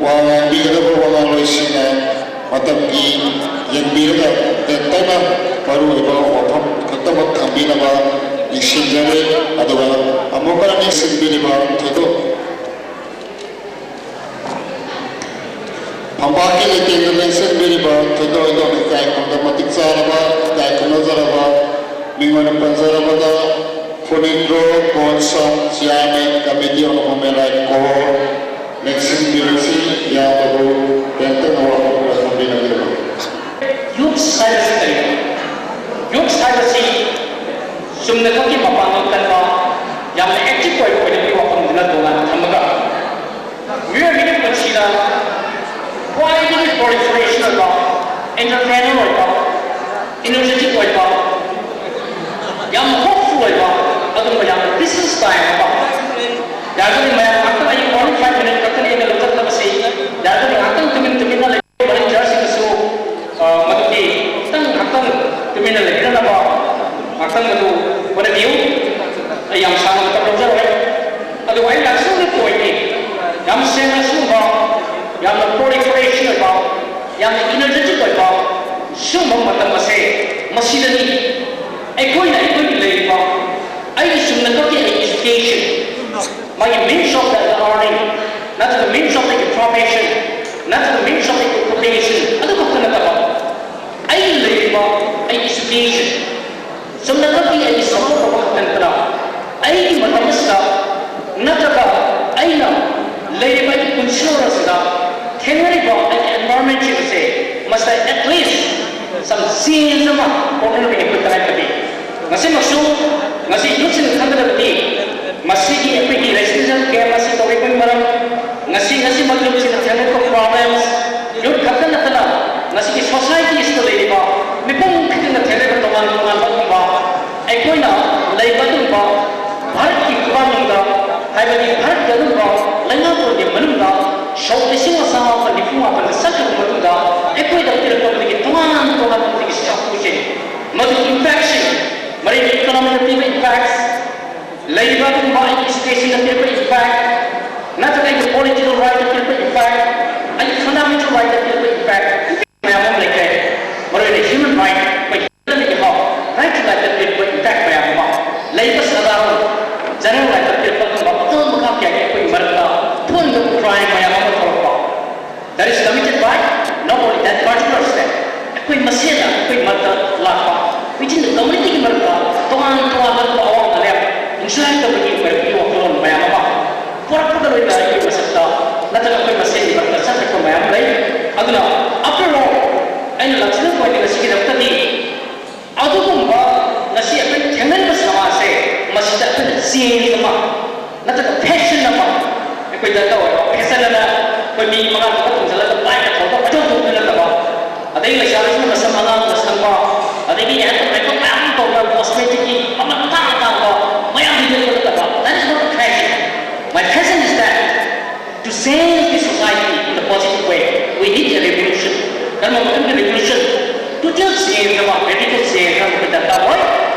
wang bigada wang loisina matamgi yenbiraga tetana paru eba wafam khattamak thambinaba isinjare aduga amokarani sinbiriba thedo Pambaki lete intervention beriba todo itu kai konda matik saraba kai kono zaraba mingona panzaraba da konindro konsam chairman committee on human rights ko election bureaucracy ya babu tenten awak kombina beriba youth service sumna kaki papang kanwa yang active koi koi ni wakam dina dongan thamaga we are getting consider widely proliferation of entrepreneurial energetic yang hopeful atau yang business time jadi saya akan lagi 45 minit akan ini letak lepas ini jadi akan temin-temin lagi belajar sih kesu mati akan temin lagi dan apa akan itu pada view yang sama kita belajar atau yang langsung itu ini yang saya langsung yang proliferation about yang energetic about semua matam masih ni ekoi lagi about ai semua kaki education my means of the learning not the means of the profession not the means of the occupation ada kata nak apa ai lagi about education semua kaki ai semua perbuatan kena ai matam masa nak apa ai na lagi baik insurance dah Henry Bob and environment you say must at least some scenes of open up in the country. Masih masuk, masih yusin kandar beti, masih ini apa residential care masih tahu apa malam, masih macam macam technical problems, yuk kata nak masih society itu lagi bah, memang kita nak cari teman-teman bah, ekoi na lagi betul bah, Bharat ki kuban mengda, hai bagi Bharat jalan bah, lengah tu dia menunda. Shau lesinga sama apa nifu apa nesakar matuda ekoi dah tidak tahu lagi tuan lagi syak kucing madu infection mari economic impacts labor by education impact not only political right impact and fundamental right impact mayam lagi mari human right by human right to life impact mayam labor sahaja general right impact betul bukan kaya ekoi mereka pun crime mayam that is committed by not only that particular step. Koi masih koi mata lapa. Which in the community mereka tuan awam alem. Insyaallah kita pergi pergi waktu mayam apa. Pura-pura kita pergi masakta. Nanti koi masih mereka sampai koi mayam lagi. Agaknya after all, ini laksana koi kita sikit dapat ni. Adu kumba nasi apa jangan bersama saya masih dapat sih sama. Nanti passion apa. Koi dah tahu passion ada. Koi mi makan apa jalan baik atau apa jauh tu nak apa. Ada yang saya rasa macam mana macam apa. Ada yang yang mereka paham tahu cosmetic ni apa tak tahu. Maya dia tu tak apa. That is not passion. My passion is that to change the society in a positive way. We need a revolution. Kalau mahu revolution, tu dia change apa? Radical change kalau kita tahu.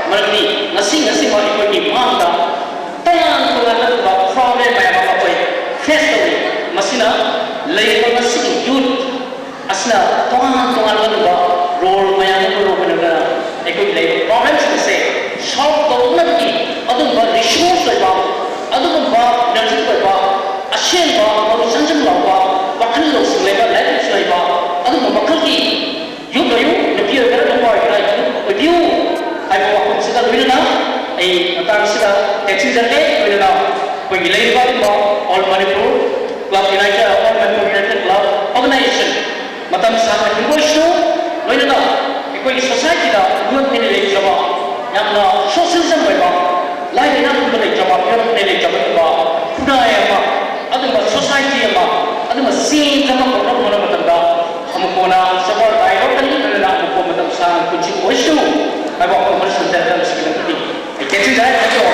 Mereka nasi orang pergi mana? Tangan tu problem apa apa. Face away. Masina labor masih youth asna tuan ba role mayam ko ro ekoi labor problems to say solve the unati adu ba resource ba adu ba energy ba ashen ba or sanjam ba bakal lo labor life ba adu ba bakal ki you know you the peer better to fight like you I will consider लोइना आई तांगसिदा टेक्सी जरले लोइना कोई गिलेबा को all Manipur club united all Manipur united club organisation मतम साथ हिंगोशु लोइना कोई सोसाइटी दा यूथ ने ले जबा यामना सोशलिज्म बा लाइक ना को ले जबा यूथ ने ले जबा बा पुनाय बा अदम सोसाइटी बा अदम सीन जमा को मोना मतदा हमकोना सपोर्ट बाय लोकली ना को मतम सा कुछ ओशु अब को मर्सन दा स्किलती टेक्सी जाय तो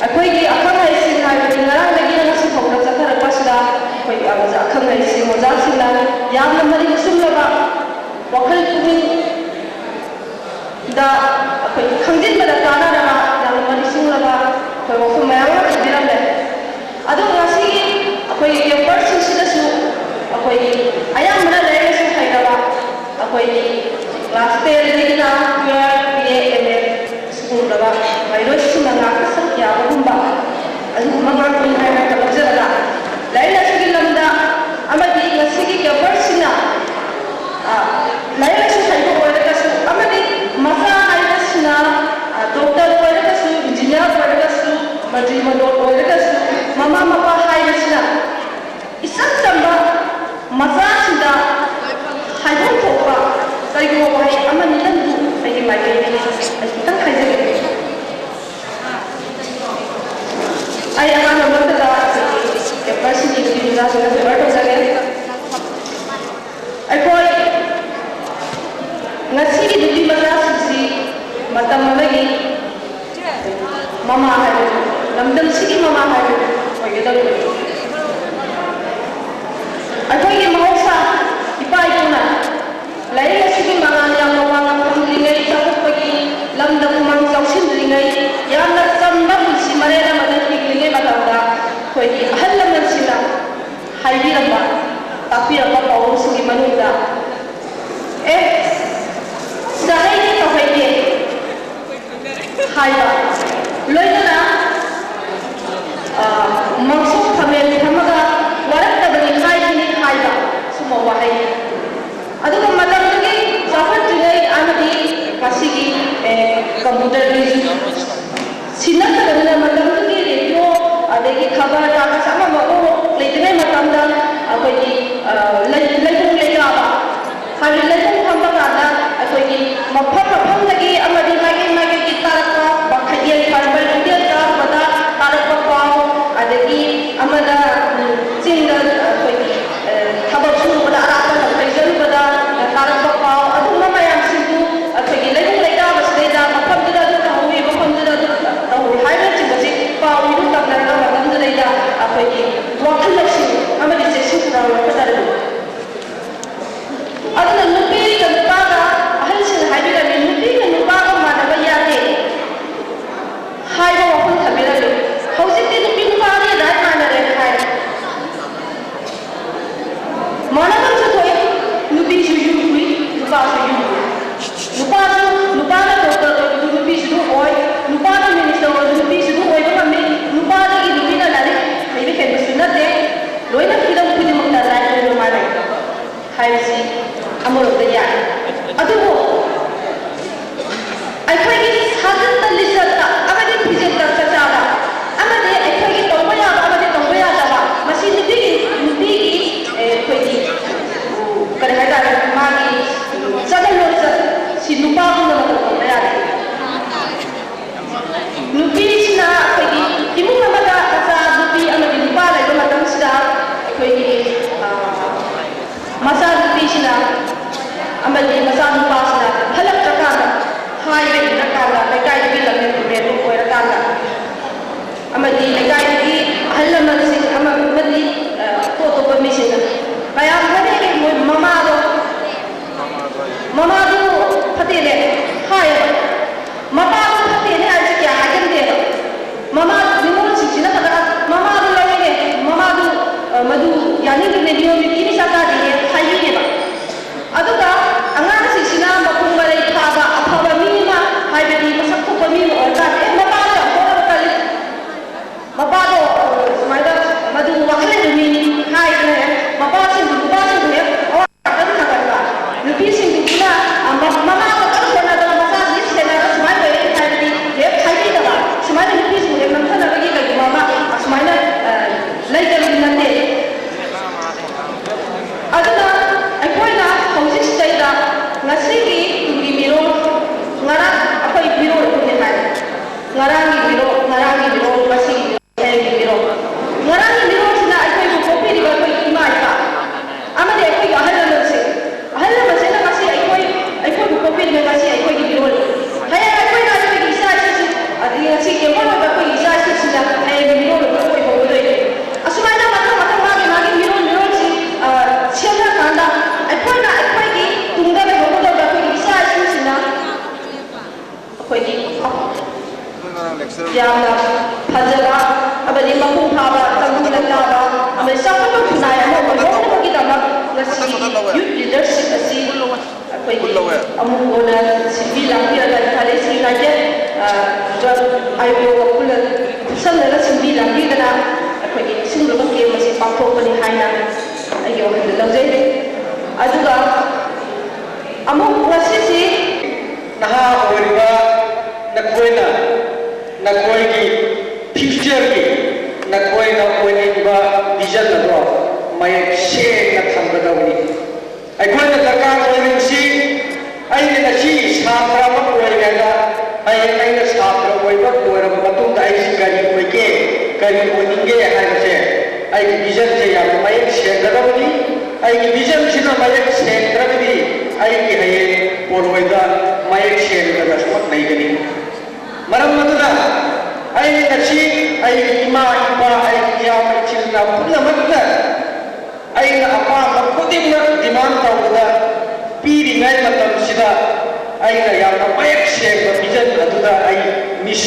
अखोई अखंग हाइसिंग Hibi ngara lagi na si phokra chathara pasida khoi abaja akhang haisi moja sila yamna mari sumlaba wakhal pumi da khoi khangjin bada kana rama yamna mari sumlaba khoi wakhum mayam biram le adu ngasi akhoi ye person sida su akhoi ayam mana le su thairaba akhoi class 10 digina 12 BA school laba mairo suna na ka ya gumba adu mama ko hai ka bajara laila sigi lamda amadi ngasigi ke persina laila su sai ko wala ka su amadi masa hai ka suna doctor wala ka su engineer wala ka su madri mado wala ka su mama mapa hai ka suna isan samba masa sida hai ko thokpa kai ko hai amani dan du ai mai ai tan khai jage आई अगर number पे जा के person की भी जा सकते हैं but हो जाए आई कोई नसी की दुबी मजा सी मतलब लगी मामा है लंदन सी की मामा है और ये तो आई कोई ये मौसा इपाई कोना लाइन सी की मामा ने हम लोग वाला हम लिंगे सब कोई लंदन मंग चौसिन लिंगे यार न संबंध सी मरे ना मदद लिंगे बताऊंगा कोई हल लंदन सीना हाईवी रंबा ताकि रंबा पावर सुगी मनुदा ए सारे की कफाइये हाईवा लोइना मक्सुद थमेल थमगा वरक तबनी हाईवी हाईवा सुमो वाहे अदुगा मतलब कि जाफर जुलाई आमदी कासिगी कंप्यूटर रीजन सिन्ना तबना मतलब कि रेडियो अदेगी खबर का sama मको लेतने मतमदा अखोई लेथुं लेगाबा हारि लेथुं थंबा कादा अखोई मफम लगी अमदी मागे की तारका बखये कार्बन इंडिया का बदा तारका पाओ अदेगी अमदा चिंग अखोई खबर सुनु बदा आरापा लखैजन बदा तारका पाओ अदुमा मयाम सिंदु अखोई लेथुं लेगाबा सदेदा मफम ददा तहुई मफम ददा तहुई हाइबे चिंगसी पाओ इदु तबना मतम ददा अखोई वाखल लक्ष्य अमदी से सुखरा वखदार अदुना नुपी कनुपागा अहल सिन हाइबे नुपी कनुपागा मानबा यादे हाइबा वाखल थबिरा ले हौजिति नुपी नुपागे रात मानरे हाइ मानबा सथोय नुपी सु युकुई नुपा सु युकुई नुपा ना डॉक्टर नुपी सु होय नुपा ना मिनिस्टर नुपी सु होय बमे नुपा की नुपी ना लाले हाइबे के सुनते लोइना फिल्म खुदी मक्ता राइट लो माने हाइसी अमरो दया अदुबो अखोई की साधन तलिसता अबदि फिजिकल चचाला अमदे अखोई की तोबया अमदे तोबया दवा मसी नुपी की कोई की करहदा मागी सदन लोच सी नुपा को न तोबया नुपी सिना कोई इमु नमदा असा नुपी अमदि नुपा ले मतम सिदा कोई मसा नुपी सिना अमदि मसा नुपा सिना हलक चकाना हाईवे नकाला लेकाई की लगे पे रो कोई रकाला अमदि लेकाई की हलमन सिंह अमदि तो परमिशन कया खरे के ममा दो फते ले हाय ममा दो फते ले आज क्या आजन दे ममा दिनों सिचिना पता ममा दो लगे ममा दो मधु यानी ने दियो में तीन साता दिए खाई के बा अदुगा अंगान सिचिना मकुम मरे खाबा अफवा मीमा हाइबेदी मसक को पमी और का ए ममा दो और कल ममा दो समाइदा मधु वखले दुमी हाय ने ममा से और कदम ना करवा नुपी सिंह दुना ममा को कर ना दो मसा जिस से ना समाइ ꯑꯩꯈꯣꯏꯒꯤ ꯌꯥꯝꯅ ꯐꯖꯕ ꯑꯃꯗꯤ ꯃꯄꯨꯡ ꯐꯥꯕ ꯇꯪꯗꯨ ꯂꯩꯇꯥꯕ ꯑꯃꯗꯤ ꯆꯥꯎꯈꯠꯄ ꯈꯨꯟꯅꯥꯏ ꯑꯃ ꯑꯣꯏꯍꯟꯅꯕꯒꯤꯗꯃꯛ ꯉꯁꯤ ꯌꯨꯠ ꯂꯤꯗꯔꯁꯤꯞ ꯑꯁꯤ ꯑꯩꯈꯣꯏꯒꯤ ꯑꯃꯨꯛ ꯑꯣꯏꯅ ꯁꯤꯟꯕꯤ ꯂꯥꯡꯕꯤꯔꯒ ꯏꯝꯐꯥꯜ ꯏꯁ ꯌꯨꯅꯥꯏꯇꯦꯠ ꯑꯥꯏꯄꯤꯑꯣꯒ ꯄꯨꯟꯅ ꯈꯨꯠꯁꯝꯅꯔꯒ ꯁꯤꯟꯕꯤ ꯂꯥꯡꯕꯤꯗꯅ ꯑꯩꯈꯣꯏꯒꯤ ꯁꯤꯒꯨꯝꯂꯕ ꯒꯦꯝ ꯑꯁꯤ ꯄꯥꯡꯊꯣꯛꯄꯅꯤ ꯍꯥꯏꯅ ꯑꯩꯒꯤ ꯋꯥꯈꯜꯗ ꯂꯧꯖꯩ ꯑꯗꯨꯒ ꯑꯃꯨꯛ ꯉꯁꯤꯁꯤ ꯅꯍꯥ ꯑꯣꯏꯔꯤꯕ ꯅꯈꯣꯏꯅ ꯅꯈꯣꯏꯒꯤ ꯐ꯭ꯌꯨꯆꯔꯒꯤ ꯅꯈꯣꯏꯅ ꯑꯣꯏꯅꯤꯡꯕ ꯚꯤꯖꯟ ꯑꯗꯣ ꯃꯌꯦꯛ ꯁꯦꯡꯅ ꯊꯝꯒꯗꯕꯅꯤ ꯑꯩꯈꯣꯏꯅ ꯗꯔꯀꯥꯔ ꯑꯣꯏꯔꯤꯕꯁꯤ ꯑꯩꯅ ꯉꯁꯤ ꯁꯥꯇ꯭ꯔ ꯑꯃ ꯑꯣꯏꯔꯤꯉꯩꯗ ꯍꯌꯦꯡ ꯑꯩꯅ ꯁꯥꯇ꯭ꯔ ꯑꯣꯏꯕ ꯂꯣꯏꯔꯕ ꯃꯇꯨꯡꯗ ꯑꯩꯁꯤ ꯀꯔꯤ ꯑꯣꯏꯒꯦ ꯀꯔꯤ ꯑꯣꯏꯅꯤꯡꯒꯦ ꯍꯥꯏꯕꯁꯦ ꯑꯩꯒꯤ ꯚꯤꯖꯟꯁꯦ ꯌꯥꯝꯅ ꯃꯌꯦꯛ ꯁꯦꯡꯒꯗꯕꯅꯤ ꯑꯩꯒꯤ ꯚꯤꯖꯟꯁꯤꯅ ꯃꯌꯦꯛ ꯁꯦꯡꯗ꯭ꯔꯒꯗꯤ ꯑꯩꯒꯤ ꯍꯌꯦꯡ ꯄꯣꯠꯂꯣꯏꯗ ꯃꯌꯦꯛ ꯁꯦꯡꯗꯅ ꯁꯨꯃꯛ ꯂꯩꯒꯅꯤ ꯃꯔꯝ ꯑꯗꯨꯅ ꯑꯩꯅ ꯉꯁꯤ ꯑꯩꯒꯤ ꯏꯃꯥ ꯏꯄꯥ ꯑꯩꯒꯤ ꯏꯌꯥꯝꯕ ꯏꯆꯤꯜ ꯏꯅꯥꯎ ꯄꯨꯝꯅꯃꯛꯇ ꯑꯩꯅ ꯑꯄꯥꯝꯕ ꯈꯨꯗꯤꯡꯃꯛ ꯗꯤꯃꯥꯟ ꯇꯧꯕꯗ ꯄꯤꯔꯤꯉꯩ ꯃꯇꯝꯁꯤꯗ ꯑꯩꯅ ꯌꯥꯝꯅ ꯃꯌꯦꯛ ꯁꯦꯡꯕ ꯚꯤꯖꯟ ꯑꯗꯨꯗ ꯑꯩ ꯃꯤꯁꯟ